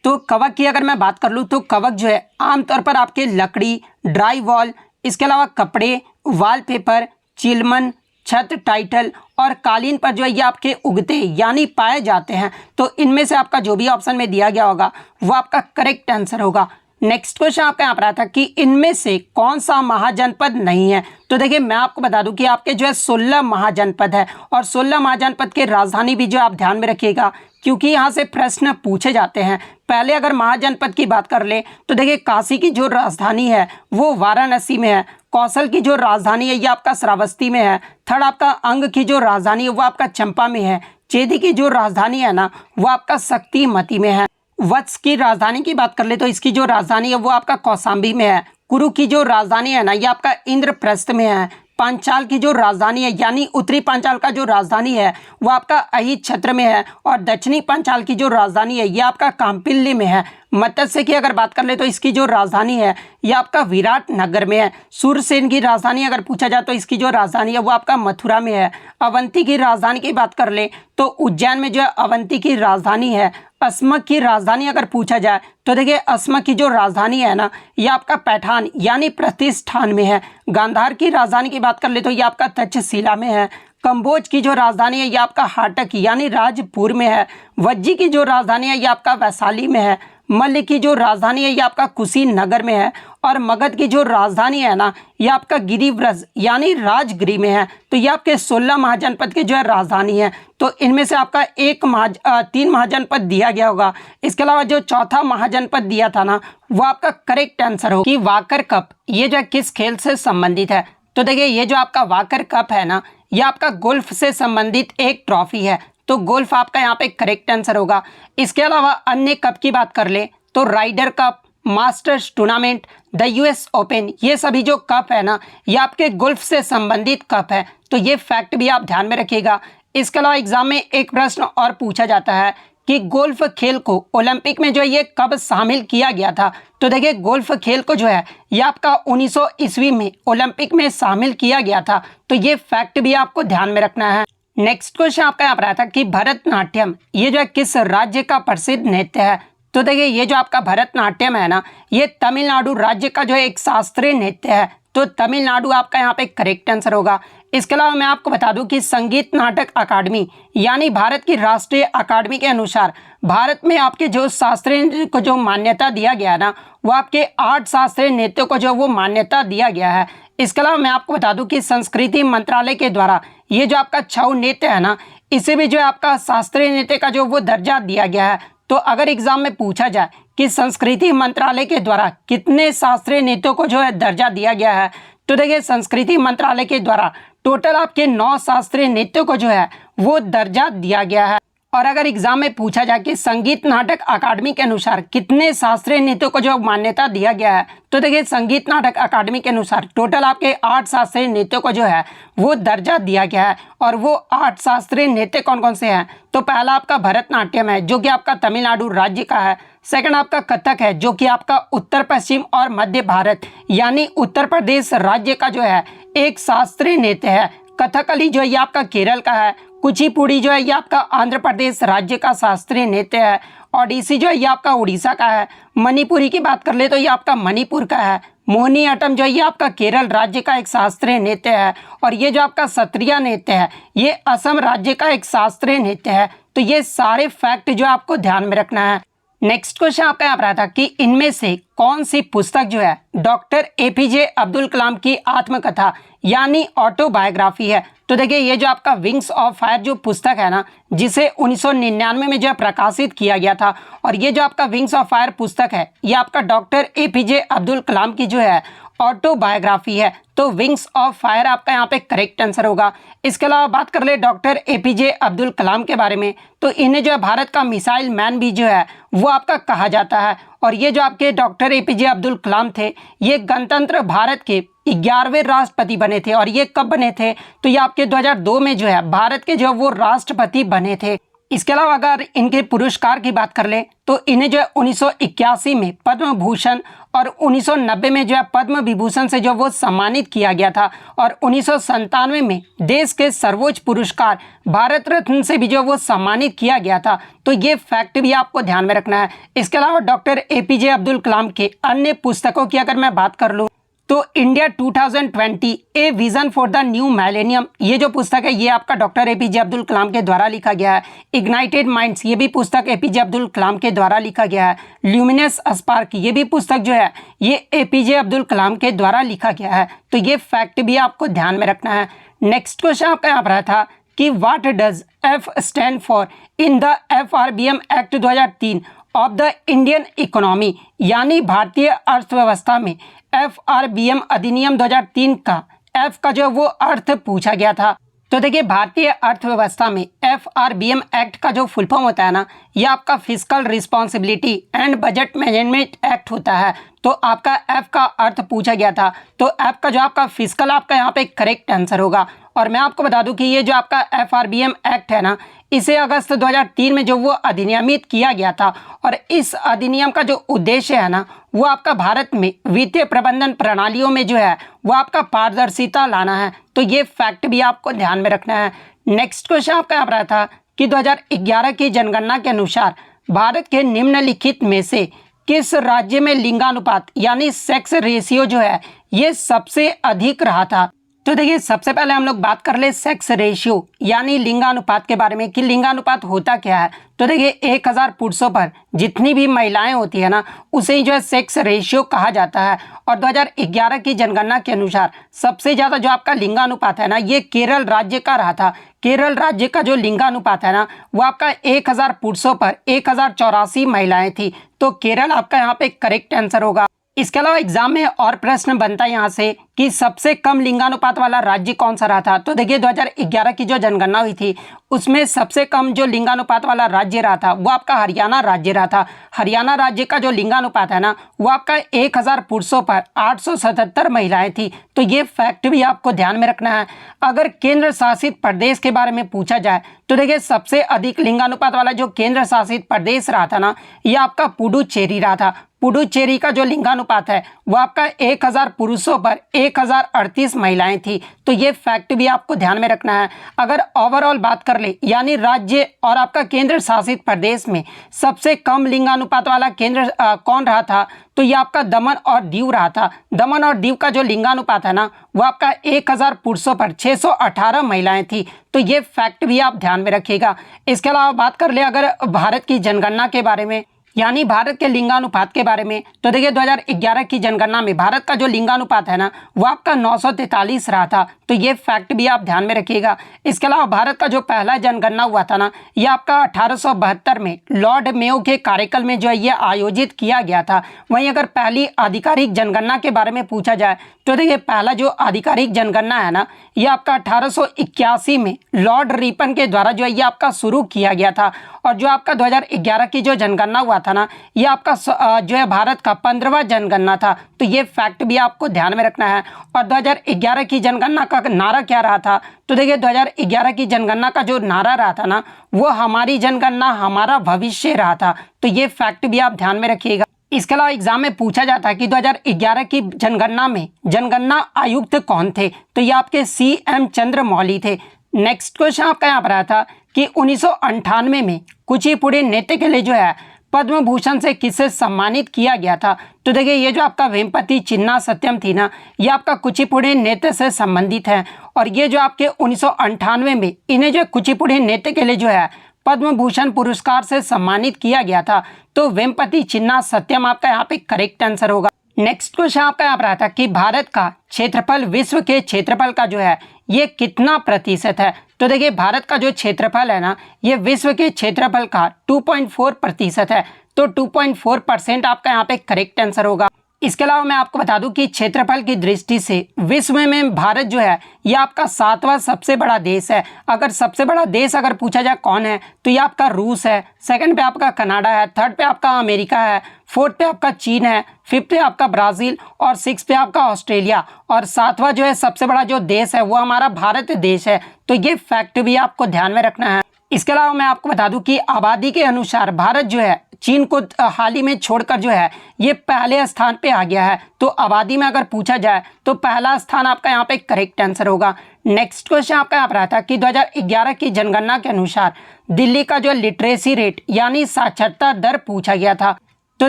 तो कवक की अगर मैं बात कर लूँ तो कवक जो है आमतौर पर आपके लकड़ी, ड्राई वॉल, इसके अलावा कपड़े, वॉलपेपर, चिलमन, छत, टाइटल और कालीन पर जो है ये आपके उगते यानी पाए जाते हैं। तो इनमें से आपका जो भी ऑप्शन में दिया गया होगा वो आपका करेक्ट आंसर होगा। नेक्स्ट क्वेश्चन आपका यहाँ पर आया था कि इनमें से कौन सा महाजनपद नहीं है। तो देखिए मैं आपको बता दूं कि आपके जो है 16 महाजनपद है और 16 महाजनपद के राजधानी भी जो आप ध्यान में रखिएगा, क्योंकि यहाँ से प्रश्न पूछे जाते हैं। पहले अगर महाजनपद की बात कर ले तो देखिए काशी की जो राजधानी है वो वाराणसी में है, कौशल की जो राजधानी है ये आपका श्रावस्ती में है, थर्ड आपका अंग की जो राजधानी है वो आपका चंपा में है, चेदी की जो राजधानी है ना वो आपका शक्तिमती में है, वत्स की राजधानी की बात कर ले तो इसकी जो राजधानी है वो आपका कौशाम्बी में है, कुरु की जो राजधानी है ना ये आपका इंद्रप्रस्थ में है, पांचाल की जो राजधानी है यानी उत्तरी पांचाल का जो राजधानी है वो आपका अहित क्षेत्र में है, और दक्षिणी पांचाल की जो राजधानी है ये आपका काम्पिल्ली में है। मत्स्य की अगर बात कर ले तो इसकी जो राजधानी है ये आपका विराट नगर में है। सूरसेन की राजधानी अगर पूछा जाए तो इसकी जो राजधानी है वो आपका मथुरा में है। अवंती की राजधानी की बात कर ले तो उज्जैन में जो है अवंती की राजधानी है। अस्मक की राजधानी अगर पूछा जाए तो देखिए अस्मक की जो राजधानी है ना ये आपका पैठान यानी प्रतिष्ठान में है। गांधार की राजधानी की बात कर ले तो ये आपका तक्षशिला में है। कंबोज की जो राजधानी है ये आपका हाटक यानी राजपुर में है। वज्जी की जो राजधानी है ये आपका वैशाली में है। मल्ल की जो राजधानी है ये आपका कुशीनगर में है, और मगध की जो राजधानी है ना ये आपका गिरिव्रज यानी राजगिरी में है। तो ये आपके 16 महाजनपद की जो है राजधानी है। तो इनमें से आपका 3 महाजनपद दिया गया होगा। इसके अलावा जो चौथा महाजनपद दिया था ना वो आपका करेक्ट आंसर हो कि वाकर कप ये जो है किस खेल से संबंधित है। तो देखिए ये जो आपका वाकर कप है ना ये आपका गोल्फ से संबंधित एक ट्रॉफी है, तो गोल्फ आपका यहाँ पे करेक्ट आंसर होगा। इसके अलावा अन्य कप की बात कर ले तो Ryder Cup, Masters Tournament, the US Open, ये सभी जो कप है ना ये आपके गोल्फ से संबंधित कप है। तो ये फैक्ट भी आप ध्यान में रखिएगा। इसके अलावा एग्जाम में एक प्रश्न और पूछा जाता है कि गोल्फ खेल को ओलंपिक में जो है ये कब शामिल किया गया था। तो देखिए गोल्फ खेल को जो है ये आपका 1900 ईस्वी में ओलंपिक में शामिल किया गया था। तो ये फैक्ट भी आपको ध्यान में रखना है। नेक्स्ट क्वेश्चन आपका यहाँ पर आया था कि भरतनाट्यम ये जो है किस राज्य का प्रसिद्ध नृत्य है। तो देखिए ये जो आपका भरतनाट्यम है ना ये तमिलनाडु राज्य का जो है एक शास्त्रीय नृत्य है। तो तमिलनाडु आपका यहाँ पे करेक्ट आंसर होगा। इसके अलावा मैं आपको बता दूं कि संगीत नाटक अकादमी यानी भारत की राष्ट्रीय अकादमी के अनुसार भारत में आपके जो शास्त्रीय नृत्य को जो मान्यता दिया गया है ना वो आपके 8 शास्त्रीय नृत्यों को जो वो मान्यता दिया गया है। इसके अलावा मैं आपको बता दूं कि संस्कृति मंत्रालय के द्वारा ये जो आपका छऊ नृत्य है ना इसे भी जो है आपका शास्त्रीय नृत्य का जो वो दर्जा दिया गया है। तो अगर एग्जाम में पूछा जाए कि संस्कृति मंत्रालय के द्वारा कितने शास्त्रीय नृत्यों को जो है दर्जा दिया गया है, तो देखिए संस्कृति मंत्रालय के द्वारा टोटल आपके 9 शास्त्रीय नृत्यों को जो है वो दर्जा दिया गया है। और अगर एग्जाम में पूछा जाए कि संगीत नाटक अकादमी के अनुसार कितने शास्त्रीय नृत्यों को जो मान्यता दिया गया है, तो देखिए संगीत नाटक अकादमी के अनुसार टोटल आपके 8 शास्त्रीय नृत्यों को जो है वो दर्जा दिया गया है। और वो 8 शास्त्रीय नृत्य कौन कौन से हैं, तो पहला आपका भरतनाट्यम है जो कि आपका तमिलनाडु राज्य का है। सेकंड आपका कथक है जो कि आपका उत्तर पश्चिम और मध्य भारत यानी उत्तर प्रदेश राज्य का जो है एक शास्त्रीय नृत्य है। कथकली जो है ये आपका केरल का है। कुचिपुड़ी जो है ये आपका आंध्र प्रदेश राज्य का शास्त्रीय नृत्य है। ओडिसी जो है ये आपका उड़ीसा का है। मणिपुरी की बात कर ले तो ये आपका मणिपुर का है। मोहिनीअट्टम जो है ये आपका केरल राज्य का एक शास्त्रीय नृत्य है। और ये जो आपका सत्रिया नृत्य है ये असम राज्य का एक शास्त्रीय नृत्य है। तो ये सारे फैक्ट जो आपको ध्यान में रखना है। नेक्स्ट क्वेश्चन आपका यहाँ पर आता है कि इनमें से कौन सी पुस्तक जो है डॉक्टर एपीजे अब्दुल कलाम की आत्मकथा यानी ऑटोबायोग्राफी है। तो देखिए ये जो आपका विंग्स ऑफ फायर जो पुस्तक है ना जिसे 1999 में जो है प्रकाशित किया गया था, और ये जो आपका विंग्स ऑफ फायर पुस्तक है ये आपका डॉक्टर एपीजे अब्दुल कलाम की जो है ऑटोबायोग्राफी है। तो विंग्स ऑफ फायर आपका यहाँ पे करेक्ट आंसर होगा। इसके अलावा बात कर ले डॉक्टर एपीजे अब्दुल कलाम के बारे में, तो इन्हें जो है भारत का मिसाइल मैन भी जो है वो आपका कहा जाता है। और ये जो आपके डॉक्टर एपीजे अब्दुल कलाम थे ये गणतंत्र भारत के 11वें राष्ट्रपति बने थे। और ये कब बने थे, तो ये आपके 2002 में जो है भारत के जो वो राष्ट्रपति बने थे। इसके अलावा अगर इनके पुरस्कार की बात कर ले तो इन्हें जो है 1981 में पद्म भूषण और 1990 में जो है पद्म विभूषण से जो वो सम्मानित किया गया था। और 1997 में देश के सर्वोच्च पुरस्कार भारत रत्न से भी जो वो सम्मानित किया गया था। तो ये फैक्ट भी आपको ध्यान में रखना है। इसके अलावा डॉक्टर एपीजे अब्दुल कलाम के अन्य पुस्तकों की अगर मैं बात कर लूँ तो India 2020 a vision for the new millennium, ये जो पुस्तक है ये आपका डॉक्टर एपीजे अब्दुल कलाम के द्वारा लिखा गया है। इग्नाइटेड माइंड्स, ये भी पुस्तक एपीजे अब्दुल कलाम के द्वारा लिखा गया है। ल्यूमिनस स्पार्क, ये भी पुस्तक जो है ये एपीजे अब्दुल कलाम के द्वारा लिखा गया है। तो ये फैक्ट भी आपको ध्यान में रखना है। नेक्स्ट क्वेश्चन आपका यहाँ पर रहा था कि what does F stand for in the FRBM act 2003 of the Indian economy, यानी भारतीय अर्थव्यवस्था में FRBM अधिनियम 2003 का एफ का जो वो अर्थ पूछा गया था। तो देखिए भारतीय अर्थव्यवस्था में FRBM एक्ट का जो फुल फॉर्म होता है ना, ये आपका fiscal responsibility and budget management act होता है। तो आपका एफ का अर्थ पूछा गया था, तो एफ का जो आपका फिस्कल आपका यहाँ पे करेक्ट आंसर होगा। और मैं आपको बता दूं कि ये जो आपका FRBM एक्ट है ना, इसे अगस्त 2003 में जो वो अधिनियमित किया गया था। और इस अधिनियम का जो उद्देश्य है ना, वो आपका भारत में वित्तीय प्रबंधन प्रणालियों में जो है वो आपका पारदर्शिता लाना है। तो ये फैक्ट भी आपको ध्यान में रखना है। नेक्स्ट क्वेश्चन आपका यहाँ पर था कि 2011 की जनगणना के अनुसार भारत के निम्नलिखित में से किस राज्य में लिंगानुपात यानी सेक्स रेशियो जो है ये सबसे अधिक रहा था। तो देखिए सबसे पहले हम लोग बात कर ले सेक्स रेशियो यानी लिंगानुपात के बारे में कि लिंगानुपात होता क्या है। तो देखिए 1000 पुरुषों पर जितनी भी महिलाएं होती है ना, उसे ही जो है सेक्स रेशियो कहा जाता है। और 2011 की जनगणना के अनुसार सबसे ज़्यादा जो आपका लिंगानुपात है ना, ये केरल राज्य का रहा था। केरल राज्य का जो लिंगानुपात है ना, वो आपका 1000 पुरुषों पर 1084 महिलाएं थी। तो केरल आपका यहाँ पे करेक्ट आंसर होगा। इसके अलावा एग्जाम में और प्रश्न बनता है यहाँ से कि सबसे कम लिंगानुपात वाला राज्य कौन सा रहा था। तो देखिए 2011 की जो जनगणना हुई थी उसमें सबसे कम जो लिंगानुपात वाला राज्य रहा था वो आपका हरियाणा राज्य रहा था। हरियाणा राज्य का जो लिंगानुपात है ना, वो आपका 1000 पुरुषों पर 877 महिलाएं थी। तो ये फैक्ट भी आपको ध्यान में रखना है। अगर केंद्र शासित प्रदेश के बारे में पूछा जाए तो देखिए सबसे अधिक लिंगानुपात वाला जो केंद्र शासित प्रदेश रहा था ना, ये आपका पुडुचेरी रहा था। पुडुचेरी का जो लिंगानुपात है वो आपका 1000 पुरुषों पर 1038 महिलाएं थी। तो ये फैक्ट भी आपको ध्यान में रखना है। अगर ओवरऑल बात कर ले यानी राज्य और आपका केंद्र शासित प्रदेश में सबसे कम लिंगानुपात वाला केंद्र कौन रहा था, तो ये आपका दमन और दीव रहा था। दमन और दीव का जो लिंगानुपात है ना, वो आपका 1000 पुरुषों पर 618 महिलाएं थी। तो ये फैक्ट भी आप ध्यान में रखिएगा। इसके अलावा बात कर ले अगर भारत की जनगणना के बारे में यानी भारत के लिंगानुपात के बारे में, तो देखिए 2011 की जनगणना में भारत का जो लिंगानुपात है ना, वो आपका 943 रहा था। तो ये फैक्ट भी आप ध्यान में रखिएगा। इसके अलावा भारत का जो पहला जनगणना हुआ था ना, ये आपका 1872 में लॉर्ड मेयो के कार्यकाल में जो है ये आयोजित किया गया था। वहीं अगर पहली आधिकारिक जनगणना के बारे में पूछा जाए तो देखिए पहला जो आधिकारिक जनगणना है ना, ये आपका 1881 में लॉर्ड रिपन के द्वारा जो है ये आपका शुरू किया गया था। और जो आपका 2011 की जो जनगणना हुआ था ना, ये आपका जो है भारत का 15वां जनगणना था। तो ये फैक्ट भी आपको ध्यान में रखना है। और 2011 की जनगणना का नारा क्या रहा था, तो देखिए 2011 की जनगणना का जो नारा रहा था ना, वो हमारी जनगणना हमारा भविष्य रहा था। तो ये फैक्ट भी आप ध्यान में रखिएगा। इसके अलावा एग्जाम में पूछा जाता है कि 2011 की जनगणना में जनगणना आयुक्त कौन थे, तो ये आपके CM चंद्रमौली थे। नेक्स्ट क्वेश्चन आपका यहाँ पर आया था कि 1998 में कुचिपुड़ी नृत्य के लिए जो है पद्म भूषण से किसे सम्मानित किया गया था। तो देखिए ये जो आपका वेम्पति चिन्ना सत्यम थी ना, ये आपका कुचिपुड़ी नृत्य से संबंधित है। और ये जो आपके 1998 में इन्हें जो कुचिपुड़ी नृत्य के लिए जो है पद्म भूषण पुरस्कार से सम्मानित किया गया था। तो वेम्पति चिन्ना सत्यम आपका यहाँ पे करेक्ट आंसर होगा। नेक्स्ट क्वेश्चन आपका यहाँ पर आता है कि भारत का क्षेत्रफल विश्व के क्षेत्रफल का जो है ये कितना प्रतिशत है। तो देखिए भारत का जो क्षेत्रफल है ना, ये विश्व के क्षेत्रफल का 2.4% है। तो 2.4% आपका यहाँ पे करेक्ट आंसर होगा। इसके अलावा मैं आपको बता दूं कि क्षेत्रफल की दृष्टि से विश्व में भारत जो है ये आपका 7वां सबसे बड़ा देश है। अगर सबसे बड़ा देश अगर पूछा जाए कौन है, तो ये आपका रूस है, सेकंड पे आपका कनाडा है, थर्ड पे आपका अमेरिका है, फोर्थ पे आपका चीन है, फिफ्थ पे आपका ब्राज़ील और सिक्स पे आपका ऑस्ट्रेलिया और 7वां जो है सबसे बड़ा जो देश है वो हमारा भारत देश है। तो ये फैक्ट भी आपको ध्यान में रखना है। इसके अलावा मैं आपको बता दूं कि आबादी के अनुसार भारत जो है चीन को हाल ही में छोड़कर जो है ये पहले स्थान पे आ गया है। तो आबादी में अगर पूछा जाए तो पहला स्थान आपका यहाँ पे करेक्ट आंसर होगा। नेक्स्ट क्वेश्चन आपका यहाँ पर आता है कि 2011 की जनगणना के अनुसार दिल्ली का जो लिटरेसी रेट यानी साक्षरता दर पूछा गया था। तो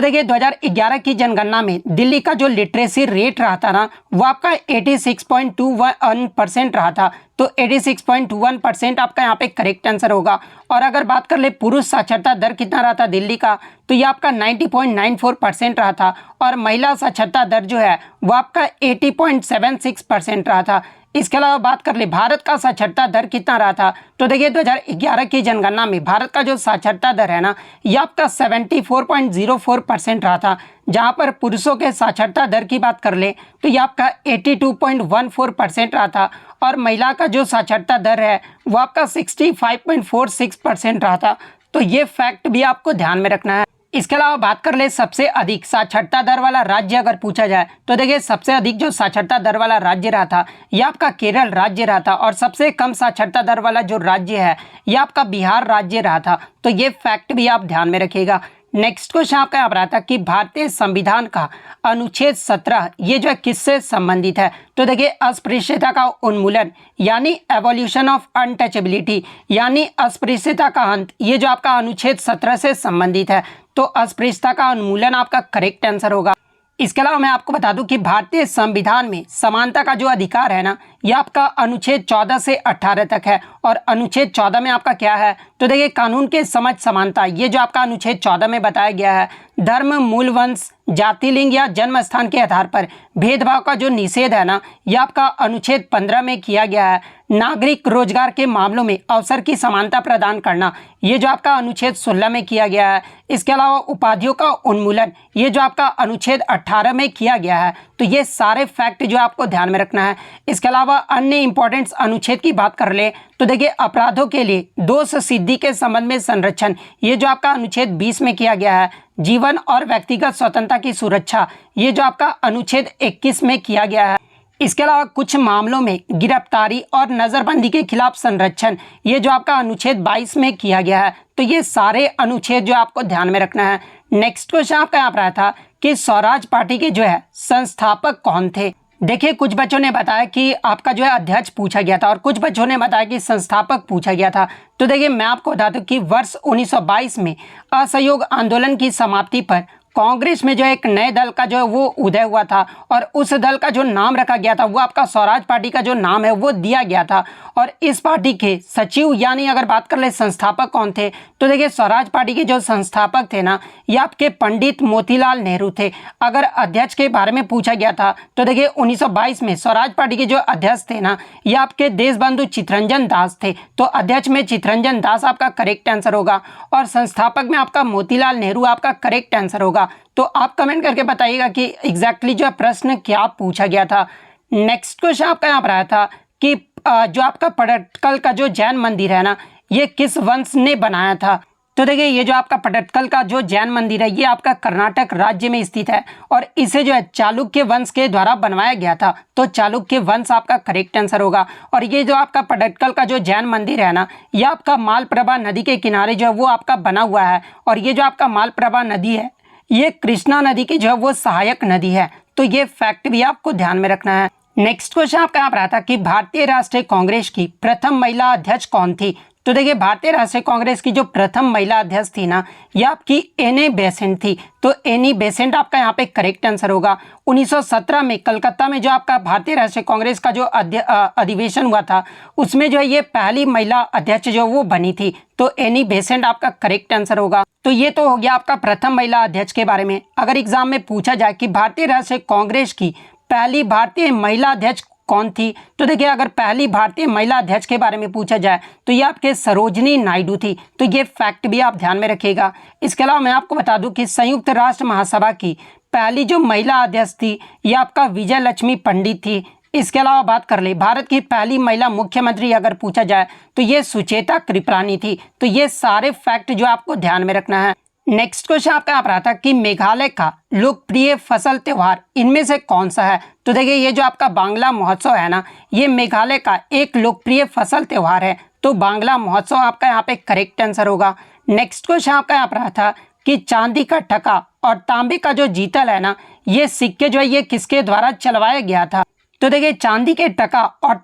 देखिए 2011 की जनगणना में दिल्ली का जो लिटरेसी रेट रहा था ना, वो आपका 86.21% रहा था। तो 86.21% आपका यहाँ पे करेक्ट आंसर होगा। और अगर बात कर ले पुरुष साक्षरता दर कितना रहा था दिल्ली का, तो ये आपका 90.94% रहा था। और महिला साक्षरता दर जो है वो आपका 80.76% रहा था। इसके अलावा बात कर ले भारत का साक्षरता दर कितना रहा था, तो देखिए 2011 की जनगणना में भारत का जो साक्षरता दर है ना, ये आपका 74.04% रहा था। जहां पर पुरुषों के साक्षरता दर की बात कर ले तो ये आपका 82.14% रहा था। और महिला का जो साक्षरता दर है वो आपका 65.46% रहा था। तो ये फैक्ट भी आपको ध्यान में रखना है। इसके अलावा बात कर ले सबसे अधिक साक्षरता दर वाला राज्य अगर पूछा जाए, तो देखिए सबसे अधिक जो साक्षरता दर वाला राज्य रहा था यह आपका केरल राज्य रहा था। और सबसे कम साक्षरता दर वाला जो राज्य है यह आपका बिहार राज्य रहा था। तो ये फैक्ट भी आप ध्यान में रखिएगा। नेक्स्ट क्वेश्चन आपका यहाँ पर आता है कि भारतीय संविधान का अनुच्छेद 17 ये जो है किससे संबंधित है, तो देखिए अस्पृश्यता का उन्मूलन यानी एवोल्यूशन ऑफ अनटचेबिलिटी यानी अस्पृश्यता का अंत, ये जो आपका अनुच्छेद 17 से संबंधित है। तो अस्पृश्यता का उन्मूलन आपका करेक्ट आंसर होगा। इसके अलावा मैं आपको बता दूं कि भारतीय संविधान में समानता का जो अधिकार है ना, यह आपका अनुच्छेद 14 से 18 तक है। और अनुच्छेद 14 में आपका क्या है, तो देखिए कानून के समझ समानता, ये जो आपका अनुच्छेद 14 में बताया गया है। धर्म, मूल वंश, जाति, लिंग या जन्म स्थान के आधार पर भेदभाव का जो निषेध है ना, यह आपका अनुच्छेद 15 में किया गया है। नागरिक रोजगार के मामलों में अवसर की समानता प्रदान करना, ये जो आपका अनुच्छेद 16 में किया गया है। इसके अलावा उपाधियों का उन्मूलन, ये जो आपका अनुच्छेद 18 में किया गया है। तो ये सारे फैक्ट जो आपको ध्यान में रखना है। इसके अलावा अन्य इंपॉर्टेंट अनुच्छेद की बात कर ले तो देखिए अपराधों के लिए दोष सिद्धि के संबंध में संरक्षण, ये जो आपका अनुच्छेद 20 में किया गया है। जीवन और व्यक्तिगत स्वतंत्रता की सुरक्षा, ये जो आपका अनुच्छेद 21 में किया गया है। इसके अलावा कुछ मामलों में गिरफ्तारी और नजरबंदी के खिलाफ संरक्षण, ये जो आपका अनुच्छेद 22 में किया गया है। तो ये सारे अनुच्छेद जो आपको ध्यान में रखना है। नेक्स्ट क्वेश्चन आपका यहाँ पर आया था कि स्वराज पार्टी के जो है संस्थापक कौन थे। देखिए कुछ बच्चों ने बताया कि आपका जो है अध्यक्ष पूछा गया था और कुछ बच्चों ने बताया कि संस्थापक पूछा गया था। तो देखिए मैं आपको बता दूं कि वर्ष 1922 में असहयोग आंदोलन की समाप्ति पर कांग्रेस में जो एक नए दल का जो है वो उदय हुआ था। और उस दल का जो नाम रखा गया था वो आपका स्वराज पार्टी का जो नाम है वो दिया गया था। और इस पार्टी के सचिव यानी अगर बात कर ले संस्थापक कौन थे, तो देखिए स्वराज पार्टी के जो संस्थापक थे ना, ये आपके पंडित मोतीलाल नेहरू थे। अगर अध्यक्ष के बारे में पूछा गया था तो देखिए 1922 में स्वराज पार्टी के जो अध्यक्ष थे ना, ये आपके देशबंधु चित्तरंजन दास थे। तो अध्यक्ष में चित्तरंजन दास आपका करेक्ट आंसर होगा और संस्थापक में आपका मोतीलाल नेहरू आपका करेक्ट आंसर होगा। तो आप कमेंट करके बताइएगा कि एग्जैक्टली जो प्रश्न क्या पूछा गया था। नेक्स्ट क्वेश्चन आपका यहाँ पर आया था कि जो आपका पटडकल का जो जैन मंदिर है ना, ये किस वंश ने बनाया था। तो देखिए ये जो आपका पटडकल का जो जैन मंदिर है ये आपका कर्नाटक राज्य में स्थित है और इसे जो है चालुक्य वंश के द्वारा बनवाया गया था। तो चालुक्य वंश आपका करेक्ट आंसर होगा। और ये जो आपका पटडकल का जो जैन मंदिर है ना, ये आपका मालप्रभा नदी के किनारे जो है वो आपका बना हुआ है। और ये जो आपका मालप्रभा नदी है ये कृष्णा नदी की जो है वो सहायक नदी है। तो ये फैक्ट भी आपको ध्यान में रखना है। नेक्स्ट क्वेश्चन आपका यहाँ पर आता कि भारतीय राष्ट्रीय कांग्रेस की प्रथम महिला अध्यक्ष कौन थी। तो देखिए भारतीय राष्ट्रीय कांग्रेस की जो प्रथम महिला अध्यक्ष थी ना, ये आपकी एनी बेसेंट थी। तो एनी बेसेंट आपका यहाँ पे करेक्ट आंसर होगा। 1917 में कलकत्ता में जो आपका भारतीय राष्ट्रीय कांग्रेस का जो अधिवेशन हुआ था उसमें जो है ये पहली महिला अध्यक्ष जो वो बनी थी। तो एनी बेसेंट आपका करेक्ट आंसर होगा। तो ये तो हो गया आपका प्रथम महिला अध्यक्ष के बारे में। अगर एग्जाम में पूछा जाए कि भारतीय राष्ट्रीय कांग्रेस की पहली भारतीय महिला अध्यक्ष कौन थी, तो देखिए अगर पहली भारतीय महिला अध्यक्ष के बारे में पूछा जाए तो ये आपके सरोजनी नायडू थी। तो ये फैक्ट भी आप ध्यान में रखिएगा। इसके अलावा मैं आपको बता दूं कि संयुक्त राष्ट्र महासभा की पहली जो महिला अध्यक्ष थी ये आपका विजय लक्ष्मी पंडित थी। इसके अलावा बात कर ले भारत की पहली महिला मुख्यमंत्री अगर पूछा जाए तो ये सुचेता कृपलानी थी। तो ये सारे फैक्ट जो आपको ध्यान में रखना है। नेक्स्ट क्वेश्चन आपका यहाँ पर आता कि मेघालय का लोकप्रिय फसल त्योहार इनमें से कौन सा है। तो देखिए ये जो आपका बांग्ला महोत्सव है ना, ये मेघालय का एक लोकप्रिय फसल त्योहार है। तो बांग्ला महोत्सव आपका यहाँ पे करेक्ट आंसर होगा। नेक्स्ट क्वेश्चन आपका यहाँ पर आता कि चांदी का टका और तांबे का जो जीतल है ना, ये सिक्के जो है ये किसके द्वारा चलवाया गया था। तो देखिए चांदी के टका और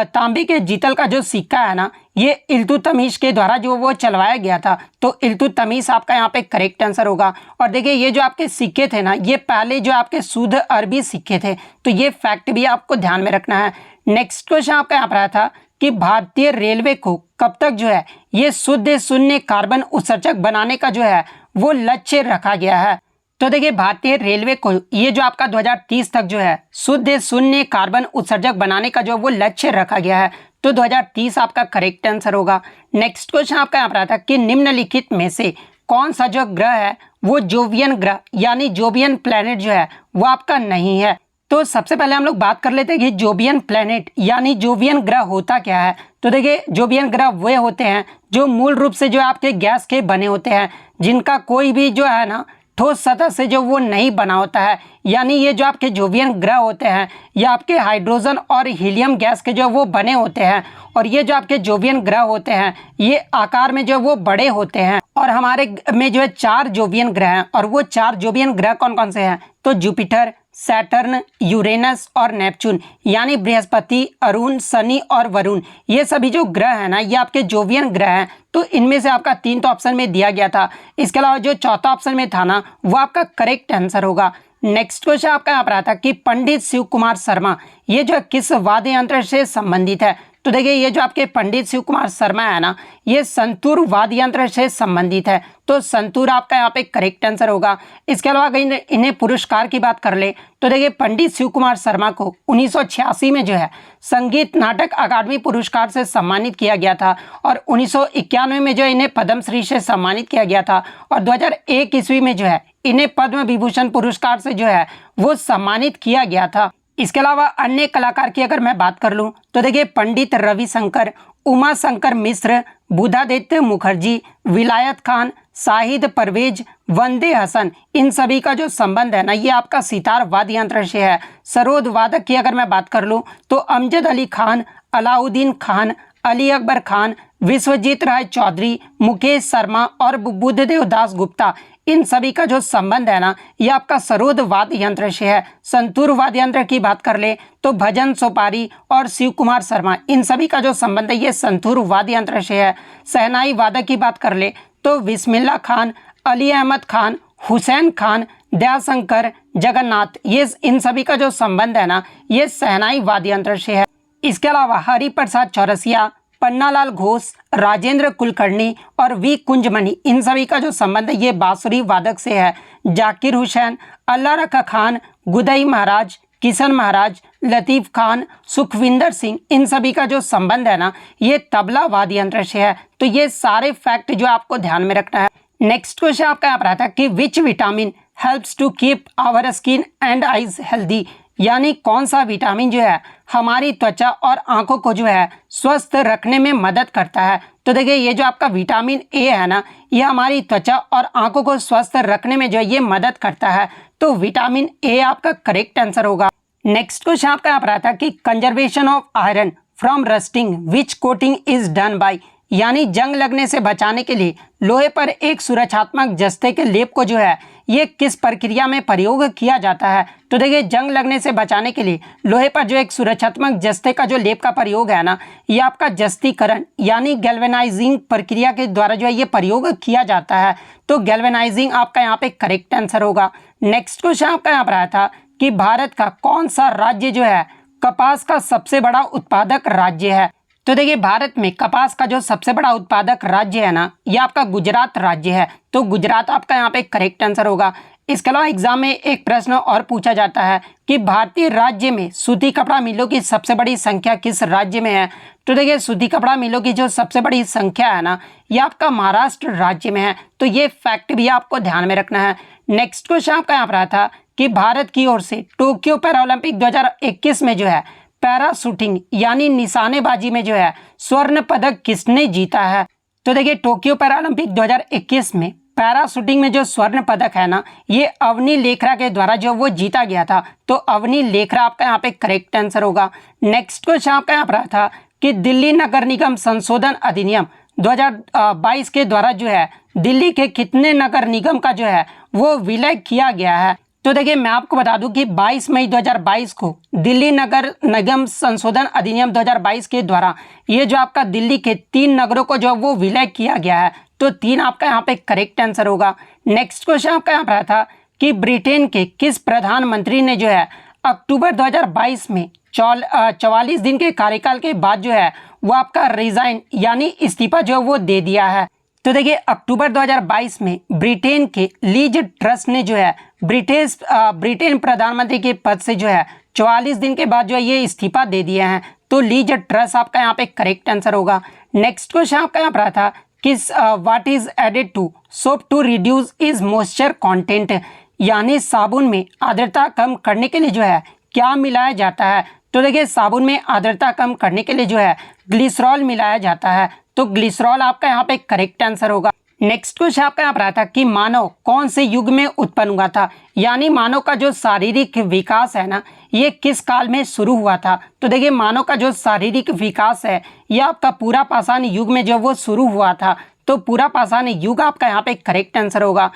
तांबे के जीतल का जो सिक्का है ना, ये इल्तुतमिश के द्वारा जो वो चलवाया गया था। तो इल्तुतमिश आपका यहाँ पे करेक्ट आंसर होगा। और देखिए ये जो आपके सिक्के थे ना, ये पहले जो आपके शुद्ध अरबी सिक्के थे। तो ये फैक्ट भी आपको ध्यान में रखना है। नेक्स्ट क्वेश्चन आपका यहाँ पर आया था कि भारतीय रेलवे को कब तक जो है ये शुद्ध शून्य कार्बन उत्सर्जक बनाने का जो है वो लक्ष्य रखा गया है। तो देखिए भारतीय रेलवे को ये जो आपका 2030 तक जो है शुद्ध शून्य कार्बन उत्सर्जक बनाने का जो वो लक्ष्य रखा गया है। तो 2030 आपका करेक्ट आंसर होगा। नेक्स्ट क्वेश्चन आपका यहाँ पर आता है कि निम्नलिखित में से कौन सा जो ग्रह है वो जोवियन ग्रह यानी जोवियन प्लैनेट जो है वो आपका नहीं है। तो सबसे पहले हम लोग बात कर लेते हैं कि जोवियन प्लैनेट यानी जोवियन ग्रह होता क्या है। तो देखिए जोवियन ग्रह वे होते हैं जो मूल रूप से जो आपके गैस के बने होते हैं, जिनका कोई भी जो है ना ठोस सतह से जो वो नहीं बना होता है। यानी ये जो आपके जोवियन ग्रह होते हैं ये आपके हाइड्रोजन और हीलियम गैस के जो वो बने होते हैं। और ये जो आपके जोवियन ग्रह होते हैं ये आकार में जो वो बड़े होते हैं। और हमारे में जो है 4 जोवियन ग्रह हैं, और वो 4 जोवियन ग्रह कौन कौन से हैं? तो जुपिटर, सैटर्न, यूरेनस और नेपच्यून यानी बृहस्पति, अरुण, शनि और वरुण, ये सभी जो ग्रह हैं ना ये आपके जोवियन ग्रह हैं। तो इनमें से आपका 3 तो ऑप्शन में दिया गया था। इसके अलावा जो चौथा ऑप्शन में था ना वो आपका करेक्ट आंसर होगा। नेक्स्ट क्वेश्चन आपका यहाँ पर आता है कि पंडित शिव कुमार शर्मा ये जो किस वाद्य यंत्र से संबंधित है। तो देखिए ये जो आपके पंडित शिव कुमार शर्मा है ना ये संतूर वाद्य यंत्र से संबंधित है। तो संतूर आपका यहाँ पे करेक्ट आंसर होगा। इसके अलावा अगर इन्हें पुरस्कार की बात कर ले तो देखिए पंडित शिव कुमार शर्मा को 1986 में जो है संगीत नाटक अकादमी पुरस्कार से सम्मानित किया गया था। और 1991 में जो इन्हें पद्मश्री से सम्मानित किया गया था। और 2001 ईस्वी में जो है इन्हें पद्म विभूषण पुरस्कार से जो है वो सम्मानित किया गया था। इसके अलावा अन्य कलाकार की अगर मैं बात कर लूं तो देखिए पंडित रविशंकर, उमा शंकर मिश्र, बुधादित्य मुखर्जी, विलायत खान, शाहिद परवेज, वंदे हसन, इन सभी का जो संबंध है ना ये आपका सितार वाद्य यंत्र से है। सरोद वादक की अगर मैं बात कर लूं तो अमजद अली खान, अलाउद्दीन खान, अली अकबर खान, विश्वजीत राय चौधरी, मुकेश शर्मा और बुद्धदेव दास गुप्ता, इन सभी का जो संबंध है ना ये आपका सरोद वाद्य यंत्र से है। संतूर वाद्य यंत्र की बात कर ले तो भजन सोपारी और शिव कुमार शर्मा, इन सभी का जो संबंध है ये संतूर वाद्य यंत्र से है। शहनाई वादक की बात कर ले तो बिस्मिल्लाह खान, अली अहमद खान, हुसैन खान, दयाशंकर, जगन्नाथ, ये इन सभी का जो संबंध है ना ये शहनाई वाद्य यंत्र से है। इसके अलावा हरिप्रसाद चौरसिया, पन्नालाल घोष, राजेंद्र कुलकर्णी और वी कुंजमणि, इन सभी का जो संबंध है ये बांसुरी वादक से है। जाकिर हुसैन, अल्लाह रखा खान, गुदई महाराज, किशन महाराज, लतीफ़ खान, सुखविंदर सिंह, इन सभी का जो संबंध है ना ये तबला वाद्य यंत्र से है। तो ये सारे फैक्ट जो आपको ध्यान में रखना है। नेक्स्ट क्वेश्चन आपका यहाँ पर आता है कि which vitamin helps to keep our skin and eyes healthy, यानी कौन सा विटामिन जो है हमारी त्वचा और आंखों को जो है स्वस्थ रखने में मदद करता है। तो देखिए ये जो आपका विटामिन ए है ना ये हमारी त्वचा और आंखों को स्वस्थ रखने में जो है ये मदद करता है। तो विटामिन ए आपका करेक्ट आंसर होगा। नेक्स्ट क्वेश्चन आपका यहाँ पर आता है कि conservation of iron from rusting which coating is done by, यानी जंग लगने से बचाने के लिए लोहे पर एक सुरक्षात्मक जस्ते के लेप को जो है ये किस प्रक्रिया में प्रयोग किया जाता है। तो देखिए जंग लगने से बचाने के लिए लोहे पर जो एक सुरक्षात्मक जस्ते का जो लेप का प्रयोग है ना ये आपका जस्तीकरण यानी गैल्वेनाइजिंग प्रक्रिया के द्वारा जो है ये प्रयोग किया जाता है। तो गैल्वेनाइजिंग आपका यहाँ पे करेक्ट आंसर होगा। नेक्स्ट क्वेश्चन आपका यहाँ पर आया था कि भारत का कौन सा राज्य जो है कपास का सबसे बड़ा उत्पादक राज्य है। तो देखिए भारत में कपास का जो सबसे बड़ा उत्पादक राज्य है ना ये आपका गुजरात राज्य है। तो गुजरात आपका यहाँ पे करेक्ट आंसर होगा। इसके अलावा एग्जाम में एक प्रश्न और पूछा जाता है कि भारतीय राज्य में सूती कपड़ा मिलों की सबसे बड़ी संख्या किस राज्य में है। तो देखिए सूती कपड़ा मिलों की जो सबसे बड़ी संख्या है ना ये आपका महाराष्ट्र राज्य में है। तो ये फैक्ट भी आपको ध्यान में रखना है। नेक्स्ट क्वेश्चन आपका यहाँ पर आया था कि भारत की ओर से टोक्यो पैरालंपिक 2021 में जो है पैरा शूटिंग यानी निशानेबाजी में जो है स्वर्ण पदक किसने जीता है। तो देखिए टोक्यो पैरालंपिक 2021 में पैरा शूटिंग में जो स्वर्ण पदक है ना ये अवनी लेखरा के द्वारा जो वो जीता गया था। तो अवनी लेखरा आपका यहाँ पे करेक्ट आंसर होगा। नेक्स्ट क्वेश्चन आपका यहाँ पर था कि दिल्ली नगर निगम संशोधन अधिनियम 2022 के द्वारा जो है दिल्ली के कितने नगर निगम का जो है वो विलय किया गया है। तो देखिए मैं आपको बता दूं कि 22 मई 2022 को दिल्ली नगर निगम संशोधन अधिनियम 2022 के द्वारा ये जो आपका दिल्ली के 3 नगरों को जो वो विलय किया गया है। तो 3 आपका यहाँ पे करेक्ट आंसर होगा। नेक्स्ट क्वेश्चन आपका यहाँ पर आया था कि ब्रिटेन के किस प्रधानमंत्री ने जो है अक्टूबर 2022 में 44 दिन के कार्यकाल के बाद जो है वो आपका रिजाइन यानी इस्तीफा जो वो दे दिया है। तो देखिए अक्टूबर 2022 में ब्रिटेन के लीज ट्रस्ट ने जो है ब्रिटेन प्रधानमंत्री के पद से जो है 44 दिन के बाद जो है ये इस्तीफा दे दिए हैं। तो लीज ट्रस्ट आपका यहाँ पे करेक्ट आंसर होगा। नेक्स्ट क्वेश्चन आपका यहाँ पर था किस what is added to soap to reduce is moisture content, यानी साबुन में आर्द्रता कम करने के लिए जो है क्या मिलाया जाता है। तो देखिए साबुन में आर्द्रता कम करने के लिए जो है ग्लिसरॉल मिलाया जाता है। तो ग्लिसरॉल आपका यहाँ पे करेक्ट आंसर होगा। नेक्स्ट क्वेश्चन आपका यहाँ पर आता कि मानव कौन से युग में उत्पन्न हुआ था, यानी मानव का जो शारीरिक विकास है ना ये किस काल में शुरू हुआ था। तो देखिए मानव का जो शारीरिक विकास है ये आपका पूरा पाषाण युग में जो वो शुरू हुआ था। तो पूरा पाषाण युग आपका यहाँ पे करेक्ट आंसर होगा।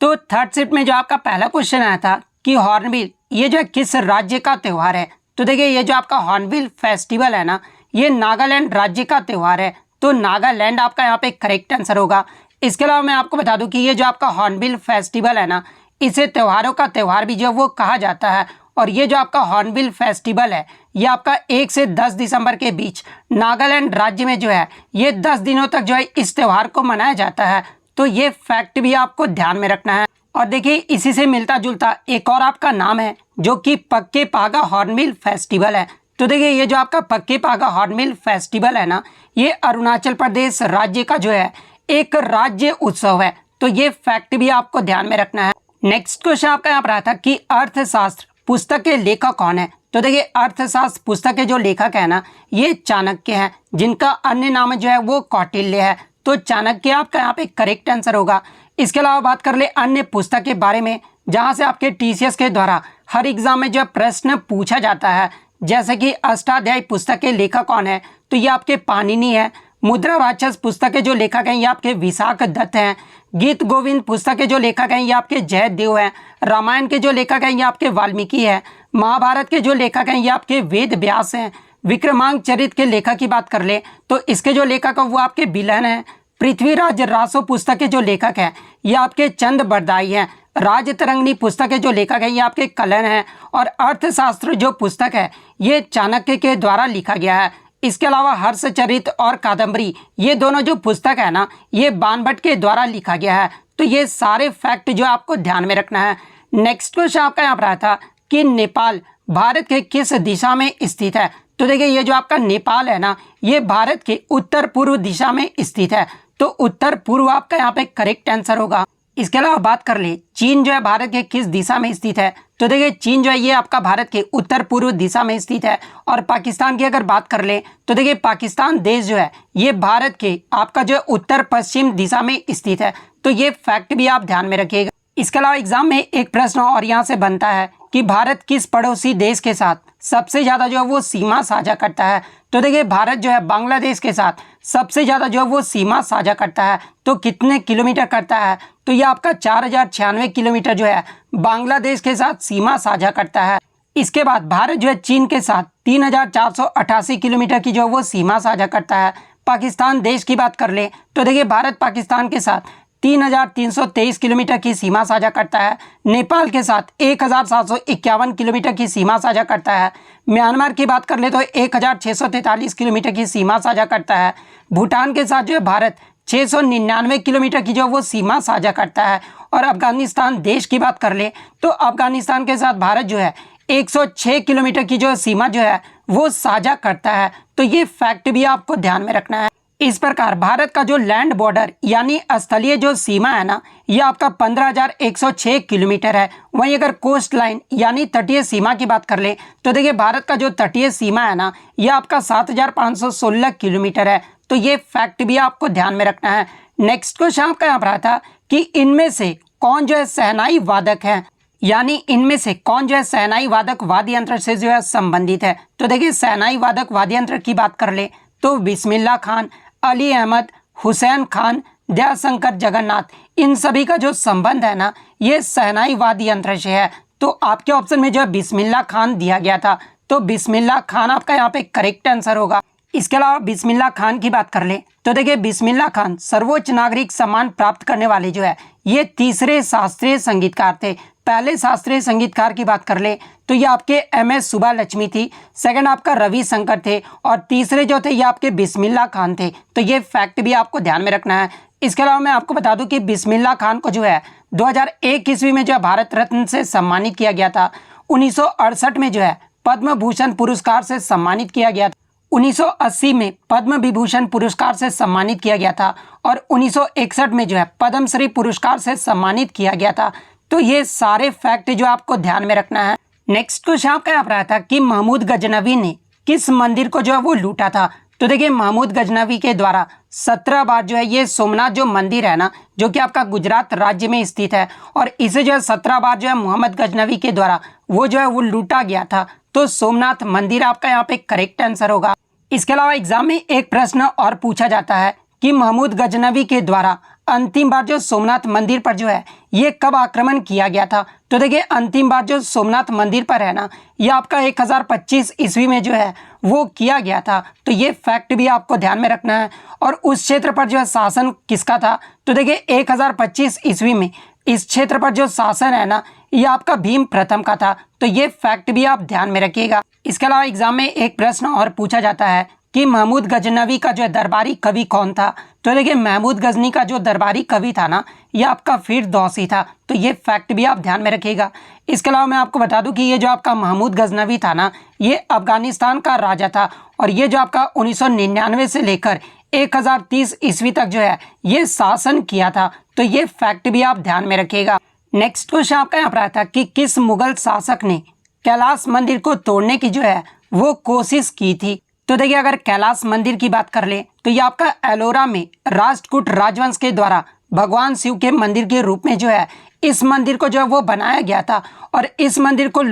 तो थर्ड शिफ्ट में जो आपका पहला क्वेश्चन आया था कि हॉर्नबिल ये जो किस राज्य का त्यौहार है। तो देखिए ये जो आपका हॉर्नबिल फेस्टिवल है ना ये नागालैंड राज्य का त्यौहार है। तो नागालैंड आपका यहाँ पे करेक्ट आंसर होगा। इसके अलावा मैं आपको बता दूं कि ये जो आपका हॉर्नबिल फेस्टिवल है ना इसे त्योहारों का त्यौहार भी जो वो कहा जाता है। और ये जो आपका हॉर्नबिल फेस्टिवल है ये आपका 1 से 10 दिसंबर के बीच नागालैंड राज्य में जो है ये 10 दिनों तक जो है इस त्यौहार को मनाया जाता है। तो ये फैक्ट भी आपको ध्यान में रखना है। और देखिए इसी से मिलता जुलता एक और आपका नाम है जो कि पक्के पागा हॉर्नबिल फेस्टिवल है। तो देखिए ये जो आपका पक्के पागा हॉर्नबिल फेस्टिवल है ना ये अरुणाचल प्रदेश राज्य का जो है एक राज्य उत्सव है। तो ये फैक्ट भी आपको ध्यान में रखना है। नेक्स्ट क्वेश्चन आपका यहाँ पर आया था कि अर्थशास्त्र पुस्तक के लेखक कौन है। तो देखिए अर्थशास्त्र पुस्तक के जो लेखक है ना ये चाणक्य हैं, जिनका अन्य नाम जो है वो कौटिल्य है। तो चाणक्य आपका यहाँ पे करेक्ट आंसर होगा। इसके अलावा बात कर ले अन्य पुस्तक के बारे में जहाँ से आपके टीसीएस के द्वारा हर एग्जाम में जो प्रश्न पूछा जाता है, जैसे कि अष्टाध्यायी पुस्तक के लेखक कौन है। तो ये आपके पाणिनि है। मुद्रा राक्षस पुस्तक के जो लेखक हैं ये आपके विशाख दत्त हैं। गीत गोविंद पुस्तक के जो लेखक हैं ये आपके जयदेव हैं। रामायण के जो लेखक हैं ये आपके वाल्मीकि है। महाभारत के जो लेखक हैं ये आपके वेद व्यास हैं। विक्रमांक चरित के लेखक की बात कर ले तो इसके जो लेखक है वो आपके बिलन हैं। पृथ्वीराज रासो पुस्तक के जो लेखक हैं ये आपके चंद बरदाई हैं। राजतरंगिणी पुस्तक के जो लेखक हैं ये आपके कलन हैं। और अर्थशास्त्र जो पुस्तक है ये चाणक्य के द्वारा लिखा गया है। इसके अलावा हर्षचरित और कादम्बरी ये दोनों जो पुस्तक है ना ये बाणभट्ट के द्वारा लिखा गया है। तो ये सारे फैक्ट जो आपको ध्यान में रखना है। नेक्स्ट क्वेश्चन आपका यहाँ पर आया था कि नेपाल भारत के किस दिशा में स्थित है। तो देखिए ये जो आपका नेपाल है ना ये भारत के उत्तर पूर्व दिशा में स्थित है। तो उत्तर पूर्व आपका यहाँ पे करेक्ट आंसर होगा। इसके अलावा बात कर ले चीन जो है भारत के किस दिशा में स्थित है। तो देखिए चीन जो है ये आपका भारत के उत्तर पूर्व दिशा में स्थित है। और पाकिस्तान की अगर बात कर ले तो देखिए पाकिस्तान देश जो है ये भारत के आपका जो उत्तर पश्चिम दिशा में स्थित है। तो ये फैक्ट भी आप ध्यान में रखिएगा। इसके अलावा एग्जाम में एक प्रश्न और यहाँ से बनता है कि भारत किस पड़ोसी देश के साथ सबसे ज़्यादा जो है वो सीमा साझा करता है। तो देखिए भारत जो है बांग्लादेश के साथ सबसे ज़्यादा जो है वो सीमा साझा करता है। तो कितने किलोमीटर करता है। तो ये आपका 4096 किलोमीटर जो है बांग्लादेश के साथ सीमा साझा करता है। इसके बाद भारत जो है चीन के साथ 3488 किलोमीटर की जो है वो सीमा साझा करता है। पाकिस्तान देश की बात कर ले तो देखिए भारत पाकिस्तान के साथ 3323 किलोमीटर की सीमा साझा करता है। नेपाल के साथ 1751 किलोमीटर की सीमा साझा करता है। म्यांमार की बात कर ले तो 1643 किलोमीटर की सीमा साझा करता है। भूटान के साथ जो है भारत 699 किलोमीटर की जो वो सीमा साझा करता है। और अफगानिस्तान देश की बात कर ले तो अफगानिस्तान के साथ भारत जो है 106 किलोमीटर की जो सीमा जो है वो साझा करता है। तो ये फैक्ट भी आपको ध्यान में रखना है। इस प्रकार भारत का जो लैंड बॉर्डर यानी स्थलीय जो सीमा है ना ये आपका 15,106 किलोमीटर है। वहीं अगर कोस्ट लाइन यानी तटीय सीमा की बात कर ले तो देखिए भारत का जो तटीय सीमा है ना ये आपका 7,516 किलोमीटर है। तो ये फैक्ट भी आपको ध्यान में रखना है। नेक्स्ट क्वेश्चन आपका यहाँ पर आया था कि इनमें से कौन जो है शहनाई वादक है, यानी इनमें से कौन जो है शहनाई वादक वाद्य यंत्र से जो है संबंधित है। तो देखिए शहनाई वादक वाद्य यंत्र की बात कर ले तो बिस्मिल्लाह खान, अली अहमद, हुसैन खान, दयाशंकर जगन्नाथ, इन सभी का जो संबंध है ना ये शहनाई वाद्य यंत्र से है। तो आपके ऑप्शन में जो है बिस्मिल्लाह खान दिया गया था, तो बिस्मिल्लाह खान आपका यहाँ पे करेक्ट आंसर होगा। इसके अलावा बिस्मिल्लाह खान की बात कर ले तो देखिए बिस्मिल्लाह खान सर्वोच्च नागरिक सम्मान प्राप्त करने वाले जो है ये तीसरे शास्त्रीय संगीतकार थे। पहले शास्त्रीय संगीतकार की बात कर ले तो ये आपके MS सुब्बालक्ष्मी थी, सेकंड आपका रविशंकर थे और तीसरे जो थे ये आपके बिस्मिल्लाह खान थे। तो ये फैक्ट भी आपको ध्यान में रखना है। इसके अलावा मैं आपको बता दूं कि बिस्मिल्लाह खान को जो है 2001 ईस्वी में जो है भारत रत्न से सम्मानित किया गया था। 1968 में जो है पद्म भूषण पुरस्कार से सम्मानित किया गया था। 1980 में पद्म विभूषण पुरस्कार से सम्मानित किया गया था और 1961 में जो है पद्मश्री पुरस्कार से सम्मानित किया गया था। तो ये सारे फैक्ट जो आपको ध्यान में रखना है। नेक्स्ट क्वेश्चन आपका यहाँ पर आया था कि महमूद गजनवी ने किस मंदिर को जो है वो लूटा था। तो देखिए महमूद गजनवी के द्वारा 17 बार जो है ये सोमनाथ जो मंदिर है ना जो कि आपका गुजरात राज्य में स्थित है और इसे जो है 17 बार जो है मोहम्मद गजनवी के द्वारा वो जो है वो लूटा गया था। तो सोमनाथ मंदिर आपका यहाँ पे करेक्ट आंसर होगा। इसके अलावा एग्जाम में एक प्रश्न और पूछा जाता है कि महमूद गजनवी के द्वारा अंतिम बार जो सोमनाथ मंदिर पर जो है ये कब आक्रमण किया गया था। तो देखिए अंतिम बार जो सोमनाथ मंदिर पर है ना ये आपका 1025 ईस्वी में जो है वो किया गया था। तो ये फैक्ट भी आपको ध्यान में रखना है। और उस क्षेत्र पर जो है शासन किसका था। तो देखिए 1025 ईस्वी में इस क्षेत्र पर जो शासन है ना ये आपका भीम प्रथम का था। तो ये फैक्ट भी आप ध्यान में रखिएगा। इसके अलावा एग्जाम में एक प्रश्न और पूछा जाता है कि महमूद गजनवी का जो है दरबारी कवि कौन था। तो देखिए महमूद गजनी का जो दरबारी कवि था ना ये आपका फिरदौसी था। तो ये फैक्ट भी आप ध्यान में रखिएगा। इसके अलावा मैं आपको बता दूं कि ये जो आपका महमूद गजनवी था ना ये अफगानिस्तान का राजा था और ये जो आपका 1999 से लेकर 1030 ईस्वी तक जो है ये शासन किया था। तो ये फैक्ट भी आप ध्यान में रखिएगा। नेक्स्ट क्वेश्चन आपका यहाँ पर आया था कि किस मुगल शासक ने कैलाश मंदिर को तोड़ने की जो है वो कोशिश की थी। तो देखिए अगर कैलाश मंदिर की बात कर ले तो ये आपका एलोरा में राष्ट्रकूट राजवंश के द्वारा भगवान शिव के मंदिर के रूप में जो है इस मंदिर को जो है वो बनाया गया था और इस मंदिर को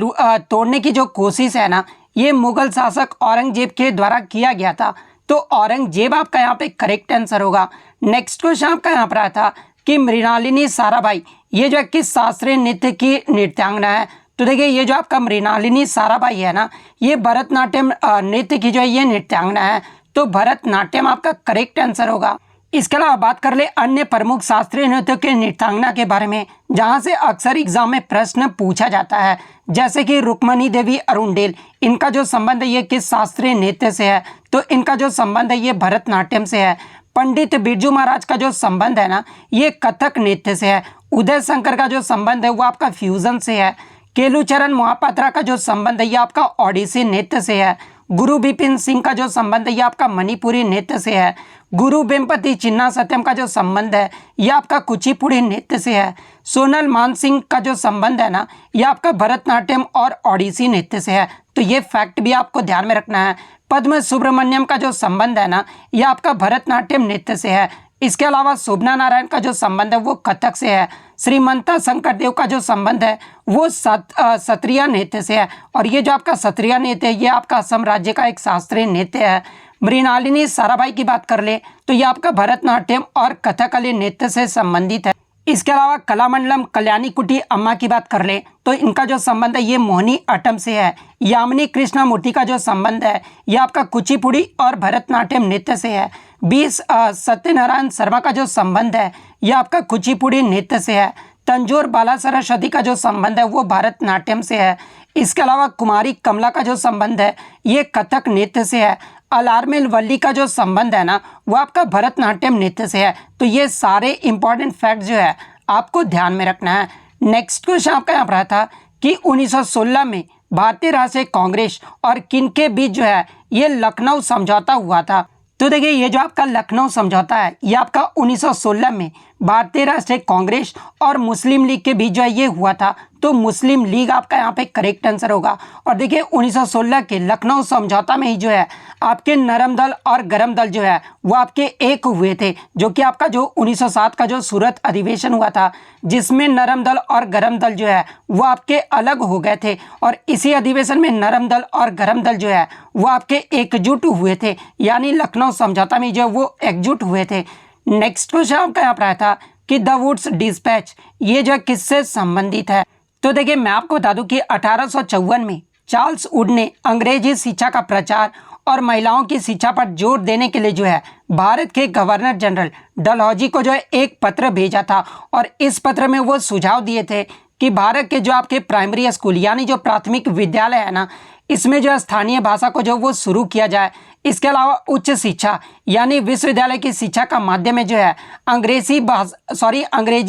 तोड़ने की जो कोशिश है ना ये मुगल शासक औरंगजेब के द्वारा किया गया था। तो औरंगजेब आपका यहाँ पे करेक्ट आंसर होगा। नेक्स्ट क्वेश्चन आपका यहाँ पर आया था कि मृणालिनी साराभाई ये जो है किस शास्त्रीय नृत्य की नृत्यांगना है। तो देखिए ये जो आपका मृणालिनी साराभाई है ना ये भरतनाट्यम नृत्य की जो है ये नृत्यांगना है। तो भरतनाट्यम आपका करेक्ट आंसर होगा। इसके अलावा बात कर ले अन्य प्रमुख शास्त्रीय नृत्यों के नृत्यांगना के बारे में जहां से अक्सर एग्जाम में प्रश्न पूछा जाता है, जैसे कि रुक्मणी देवी अरुणडेल, इनका जो संबंध है ये किस शास्त्रीय नृत्य से है। तो इनका जो संबंध है ये भरतनाट्यम से है। पंडित बिरजू महाराज का जो संबंध है ना ये कथक नृत्य से है। उदय शंकर का जो संबंध है वो आपका फ्यूजन से है। केलुचरण मोहापात्रा का जो संबंध है ये आपका ओडिसी नृत्य से है। गुरु बिपिन सिंह का जो संबंध है ये आपका मणिपुरी नृत्य से है। गुरु वेम्पति चिन्ना सत्यम का जो संबंध है ये आपका कुचिपुड़ी नृत्य से है। सोनल मान सिंह का जो संबंध है ना ये आपका भरतनाट्यम और ओडिसी नृत्य से है। तो ये फैक्ट भी आपको ध्यान में रखना है। पद्म सुब्रमण्यम का जो संबंध है ना ये आपका भरतनाट्यम नृत्य से है। इसके अलावा शोभना नारायण का जो संबंध है वो कथक से है। श्रीमंता शंकरदेव का जो संबंध है वो सत्रिया नृत्य से है और ये जो आपका सत्रिया नृत्य है ये आपका असम राज्य का एक शास्त्रीय नृत्य है। मृणालिनी साराभाई की बात कर ले तो ये आपका भरतनाट्यम और कथकली नृत्य से संबंधित है। इसके अलावा कलामंडलम कल्याणी कुटी अम्मा की बात कर ले तो इनका जो संबंध है ये मोहिनी अट्टम से है। यामिनी कृष्णमूर्ति का जो संबंध है ये आपका कुचिपुड़ी और भरतनाट्यम नृत्य से है। 20 सत्यनारायण शर्मा का जो संबंध है ये आपका कुचिपुड़ी नृत्य से है। तंजोर बाला सरस्वती का जो संबंध है वो भरतनाट्यम से है। इसके अलावा कुमारी कमला का जो संबंध है ये कथक नृत्य से है। अलारमेल वल्ली का जो संबंध है ना वो आपका भरतनाट्यम नृत्य से है। तो ये सारे इंपॉर्टेंट फैक्ट जो है आपको ध्यान में रखना है। नेक्स्ट क्वेश्चन आपका यहाँ पर था कि 1916 में भारतीय राष्ट्रीय कांग्रेस और किन के बीच जो है ये लखनऊ समझौता हुआ था। तो देखिए ये जो आपका लखनऊ समझौता है ये आपका 1916 में भारतीय राष्ट्रीय कांग्रेस और मुस्लिम लीग के बीच जो है ये हुआ था। तो मुस्लिम लीग आपका यहाँ पे करेक्ट आंसर होगा। और देखिए 1916 के लखनऊ समझौता में ही जो है आपके नरम दल और गरम दल जो है वो आपके एक हुए थे, जो कि आपका जो 1907 का जो सूरत अधिवेशन हुआ था जिसमें नरम दल और गरम दल जो है वो आपके अलग हो गए थे और इसी अधिवेशन में नरम दल और गरम दल जो है वो आपके एकजुट हुए थे, यानी लखनऊ समझौता में जो वो एकजुट हुए थे। नेक्स्ट क्वेश्चन आपका यहाँ पर आया था कि द वुड्स डिस्पैच ये जो है किससे संबंधित है। तो देखिए मैं आपको बता दूं कि 1854 में चार्ल्स वुड ने अंग्रेजी शिक्षा का प्रचार और महिलाओं की शिक्षा पर जोर देने के लिए जो है भारत के गवर्नर जनरल डलहौजी को जो है एक पत्र भेजा था और इस पत्र में वो सुझाव दिए थे कि भारत के जो आपके प्राइमरी स्कूल यानी जो प्राथमिक विद्यालय है ना, इसमें जो है स्थानीय भाषा को जो वो शुरू किया जाए। इसके अलावा उच्च शिक्षा यानी विश्वविद्यालय की शिक्षा का माध्यम में जो है अंग्रेजी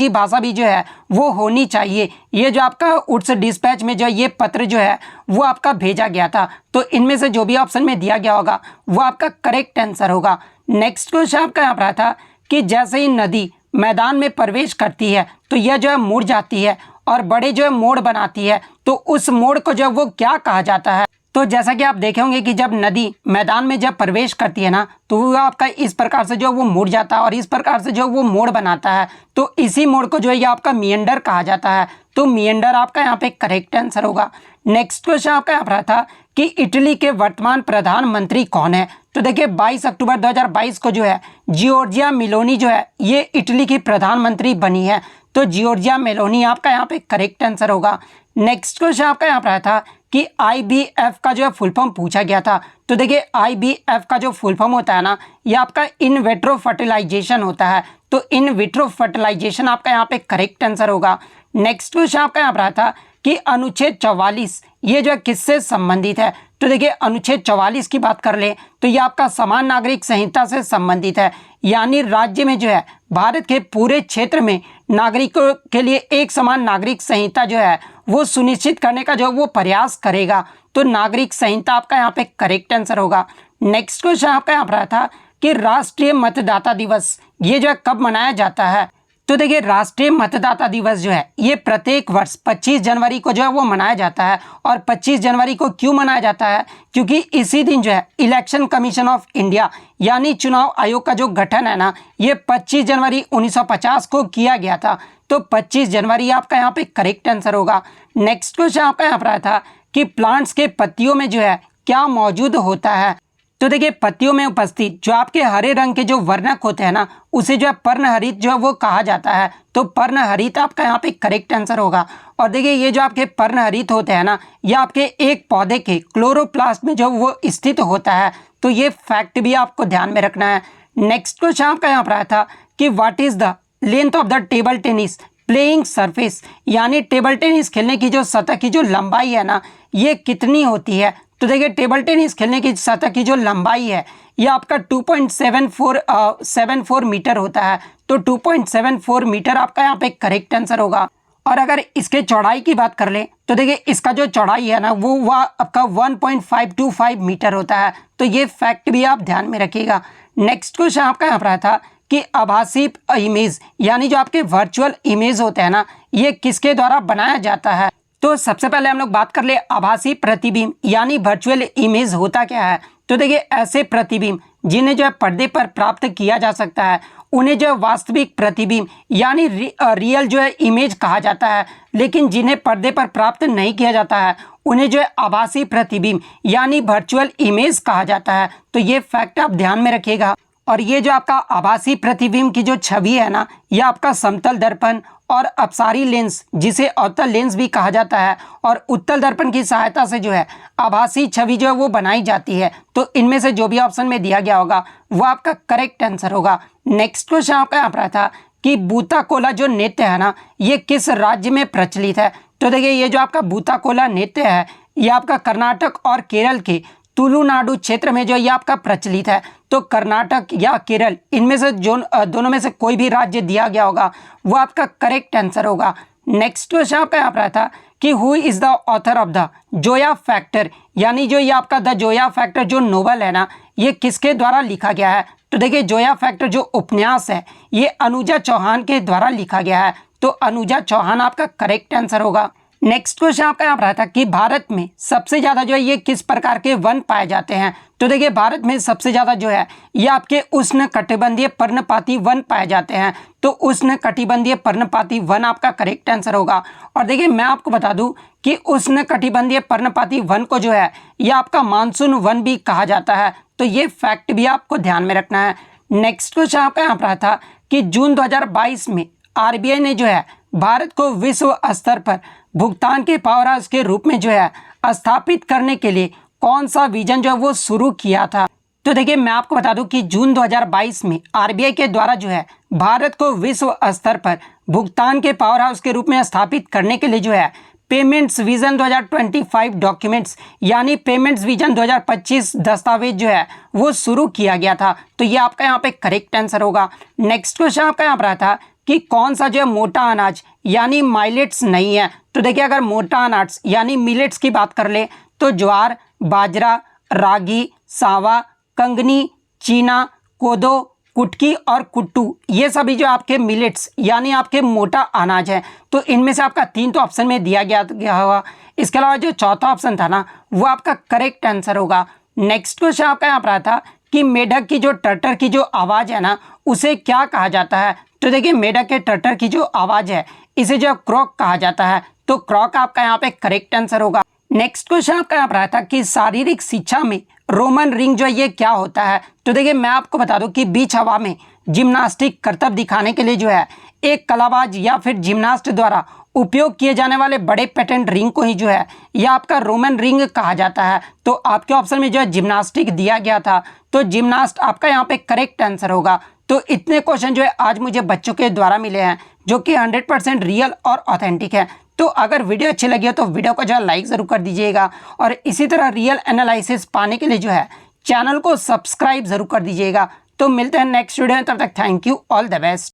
भाषा भी जो है वो होनी चाहिए। ये जो आपका उट्स डिस्पैच में जो ये पत्र जो है वो आपका भेजा गया था। तो इनमें से जो भी ऑप्शन में दिया गया होगा वो आपका करेक्ट आंसर होगा। नेक्स्ट क्वेश्चन आपका यहाँ पर था कि जैसे ही नदी मैदान में प्रवेश करती है तो यह जो है मुड़ जाती है और बड़े जो है मोड़ बनाती है, तो उस मोड़ को जो वो क्या कहा जाता है। तो जैसा कि आप देखे होंगे कि जब नदी मैदान में जब प्रवेश करती है ना, तो वो आपका इस प्रकार से जो वो मुड़ जाता है और इस प्रकार से जो वो मोड़ बनाता है, तो इसी मोड़ को जो है ये आपका मिएंडर कहा जाता है। तो मिएंडर आपका यहाँ पे करेक्ट आंसर होगा। नेक्स्ट क्वेश्चन आपका यहाँ पर था कि इटली के वर्तमान प्रधानमंत्री कौन है। तो देखिए 22 अक्टूबर 2022 को जो है जियोर्जिया मेलोनी जो है ये इटली की प्रधानमंत्री बनी है। तो जियोर्जिया मेलोनी आपका यहाँ पे करेक्ट आंसर होगा। नेक्स्ट क्वेश्चन आपका यहाँ पर था कि IBF का जो है फुल फॉर्म पूछा गया था। तो देखिए IBF का जो फुल फॉर्म होता है ना, ये आपका इन विट्रो फर्टिलाइजेशन होता है। तो इन विट्रो फर्टिलाइजेशन आपका यहाँ पे करेक्ट आंसर होगा। नेक्स्ट क्वेश्चन आपका यहाँ पर था कि अनुच्छेद 44 ये जो है किससे संबंधित है। तो देखिए अनुच्छेद 44 की बात कर ले तो ये आपका समान नागरिक संहिता से संबंधित है, यानी राज्य में जो है भारत के पूरे क्षेत्र में नागरिकों के लिए एक समान नागरिक संहिता जो है वो सुनिश्चित करने का जो वो प्रयास करेगा। तो नागरिक संहिता आपका यहाँ पे करेक्ट आंसर होगा। नेक्स्ट क्वेश्चन आपका यहाँ पर था कि राष्ट्रीय मतदाता दिवस ये जो है कब मनाया जाता है। तो देखिए राष्ट्रीय मतदाता दिवस जो है ये प्रत्येक वर्ष 25 जनवरी को जो है वो मनाया जाता है। और 25 जनवरी को क्यों मनाया जाता है, क्योंकि इसी दिन जो है इलेक्शन कमीशन ऑफ इंडिया यानी चुनाव आयोग का जो गठन है ना, ये 25 जनवरी 1950 को किया गया था। तो 25 जनवरी आपका यहाँ पे करेक्ट आंसर होगा। नेक्स्ट क्वेश्चन आपका यहाँ पर आया था कि प्लांट्स के पत्तियों में जो है क्या मौजूद होता है। तो देखिए पत्तियों में उपस्थित जो आपके हरे रंग के जो वर्णक होते हैं ना, उसे जो है पर्णहरित जो है वो कहा जाता है। तो पर्णहरित आपका यहाँ पे करेक्ट आंसर होगा। और देखिए ये जो आपके पर्णहरित होते हैं ना, ये आपके एक पौधे के क्लोरोप्लास्ट में जो वो स्थित होता है। तो ये फैक्ट भी आपको ध्यान में रखना है। नेक्स्ट क्वेश्चन आपका यहाँ पर आया था कि what is the length of the table tennis playing surface, यानी टेबल टेनिस खेलने की जो सतह की जो लंबाई है ना, ये कितनी होती है। तो देखिए टेबल टेनिस खेलने की सतह की जो लंबाई है ये आपका 2.74 मीटर होता है। तो 2.74 मीटर आपका यहाँ पे करेक्ट आंसर होगा। और अगर इसके चौड़ाई की बात कर ले तो देखिए इसका जो चौड़ाई है ना वो आपका 1.525 मीटर होता है। तो ये फैक्ट भी आप ध्यान में रखिएगा। नेक्स्ट क्वेश्चन आपका यहाँ पर था कि आभासी इमेज यानी जो आपके वर्चुअल इमेज होते हैं ना, ये किसके द्वारा बनाया जाता है। तो सबसे पहले हम लोग बात कर ले आभासी प्रतिबिंब यानी वर्चुअल इमेज होता क्या है। तो देखिए ऐसे प्रतिबिंब जिन्हें जो है पर्दे पर प्राप्त किया जा सकता है उन्हें जो है वास्तविक प्रतिबिंब यानी रियल जो है इमेज कहा जाता है। लेकिन जिन्हें पर्दे पर प्राप्त नहीं किया जाता है उन्हें जो है आभासी प्रतिबिंब यानी वर्चुअल इमेज कहा जाता है। तो ये फैक्ट आप ध्यान में रखिएगा। और ये जो आपका आभासी प्रतिबिंब की जो छवि है ना, ये आपका समतल दर्पण और अपसारी लेंस जिसे अवतल लेंस भी कहा जाता है और उत्तल दर्पण की सहायता से जो है आभासी छवि जो है वो बनाई जाती है। तो इनमें से जो भी ऑप्शन में दिया गया होगा वो आपका करेक्ट आंसर होगा। नेक्स्ट क्वेश्चन आपका यहाँ पर था कि बूताकोला जो नृत्य है ना, ये किस राज्य में प्रचलित है। तो देखिए ये जो आपका बूताकोला नृत्य है ये आपका कर्नाटक और केरल के तुलुनाडु क्षेत्र में जो ये आपका प्रचलित है। तो कर्नाटक या केरल इनमें से जो दोनों में से कोई भी राज्य दिया गया होगा वो आपका करेक्ट आंसर होगा। नेक्स्ट क्वेश्चन आपका यहाँ पर था कि who is the author of the Zoya factor, यानी जो ये आपका द जोया फैक्टर जो नोवेल है ना, ये किसके द्वारा लिखा गया है। तो देखिए जोया फैक्टर जो उपन्यास है ये अनुजा चौहान के द्वारा लिखा गया है। तो अनुजा चौहान आपका करेक्ट आंसर होगा। नेक्स्ट क्वेश्चन आपका यहाँ पर था कि भारत में सबसे ज़्यादा जो है ये किस प्रकार के वन पाए जाते हैं। तो देखिए भारत में सबसे ज़्यादा जो है ये आपके उष्ण कटिबंधीय पर्णपाती वन पाए जाते हैं। तो उष्ण कटिबंधीय पर्णपाती वन आपका करेक्ट आंसर होगा। और देखिए मैं आपको बता दूं कि उष्ण कटिबंधीय पर्णपाती वन को जो है ये आपका मानसून वन भी कहा जाता है। तो ये फैक्ट भी आपको ध्यान में रखना है। नेक्स्ट क्वेश्चन आपका यहाँ पर था कि जून 2022 में आरबीआई ने जो है भारत को विश्व स्तर पर भुगतान के पावर हाउस के रूप में जो है स्थापित करने के लिए कौन सा विजन जो है वो शुरू किया था। तो देखिए मैं आपको बता दूं कि जून 2022 में आरबीआई के द्वारा जो है भारत को विश्व स्तर पर भुगतान के पावर हाउस के रूप में स्थापित करने के लिए जो है पेमेंट्स विजन 2025 डॉक्यूमेंट्स यानी पेमेंट्स विजन 2025 दस्तावेज जो है वो शुरू किया गया था। तो ये आपका यहाँ पे करेक्ट आंसर होगा। नेक्स्ट क्वेश्चन आपका यहाँ पर था कि कौन सा जो है मोटा अनाज यानी माइलेट्स नहीं है। तो देखिए अगर मोटा अनाज यानी मिलेट्स की बात कर ले तो ज्वार, बाजरा, रागी, सावा, कंगनी, चीना, कोदो, कुटकी और कुट्टू ये सभी जो आपके मिलेट्स यानी आपके मोटा अनाज है। तो इनमें से आपका 3 तो ऑप्शन में दिया गया होगा। इसके अलावा जो चौथा ऑप्शन था ना वो आपका करेक्ट आंसर होगा। नेक्स्ट क्वेश्चन आपका यहाँ पर था कि मेढक की जो टर्टर की जो आवाज़ है ना उसे क्या कहा जाता है। तो देखिए मेढक के टर्टर की जो आवाज़ है इसे जो क्रॉक कहा जाता है। तो क्रॉक आपका यहाँ पे करेक्ट आंसर होगा। नेक्स्ट क्वेश्चन आपका यहाँ पर था कि शारीरिक शिक्षा में रोमन रिंग जो है ये क्या होता है। तो देखिए मैं आपको बता दूं कि बीच हवा में जिम्नास्टिक करतब दिखाने के लिए जो है एक कलाबाज या फिर जिम्नास्ट द्वारा उपयोग किए जाने वाले बड़े पैटर्न रिंग को ही जो है यह आपका रोमन रिंग कहा जाता है। तो आपके ऑप्शन में जो है जिम्नास्टिक दिया गया था तो जिम्नास्ट आपका यहाँ पे करेक्ट आंसर होगा। तो इतने क्वेश्चन जो है आज मुझे बच्चों के द्वारा मिले हैं जो कि 100% रियल और ऑथेंटिक है। तो अगर वीडियो अच्छी लगी हो तो वीडियो को जो है लाइक ज़रूर कर दीजिएगा और इसी तरह रियल एनालिसिस पाने के लिए जो है चैनल को सब्सक्राइब ज़रूर कर दीजिएगा। तो मिलते हैं नेक्स्ट वीडियो में, तब तक thank you, all the best.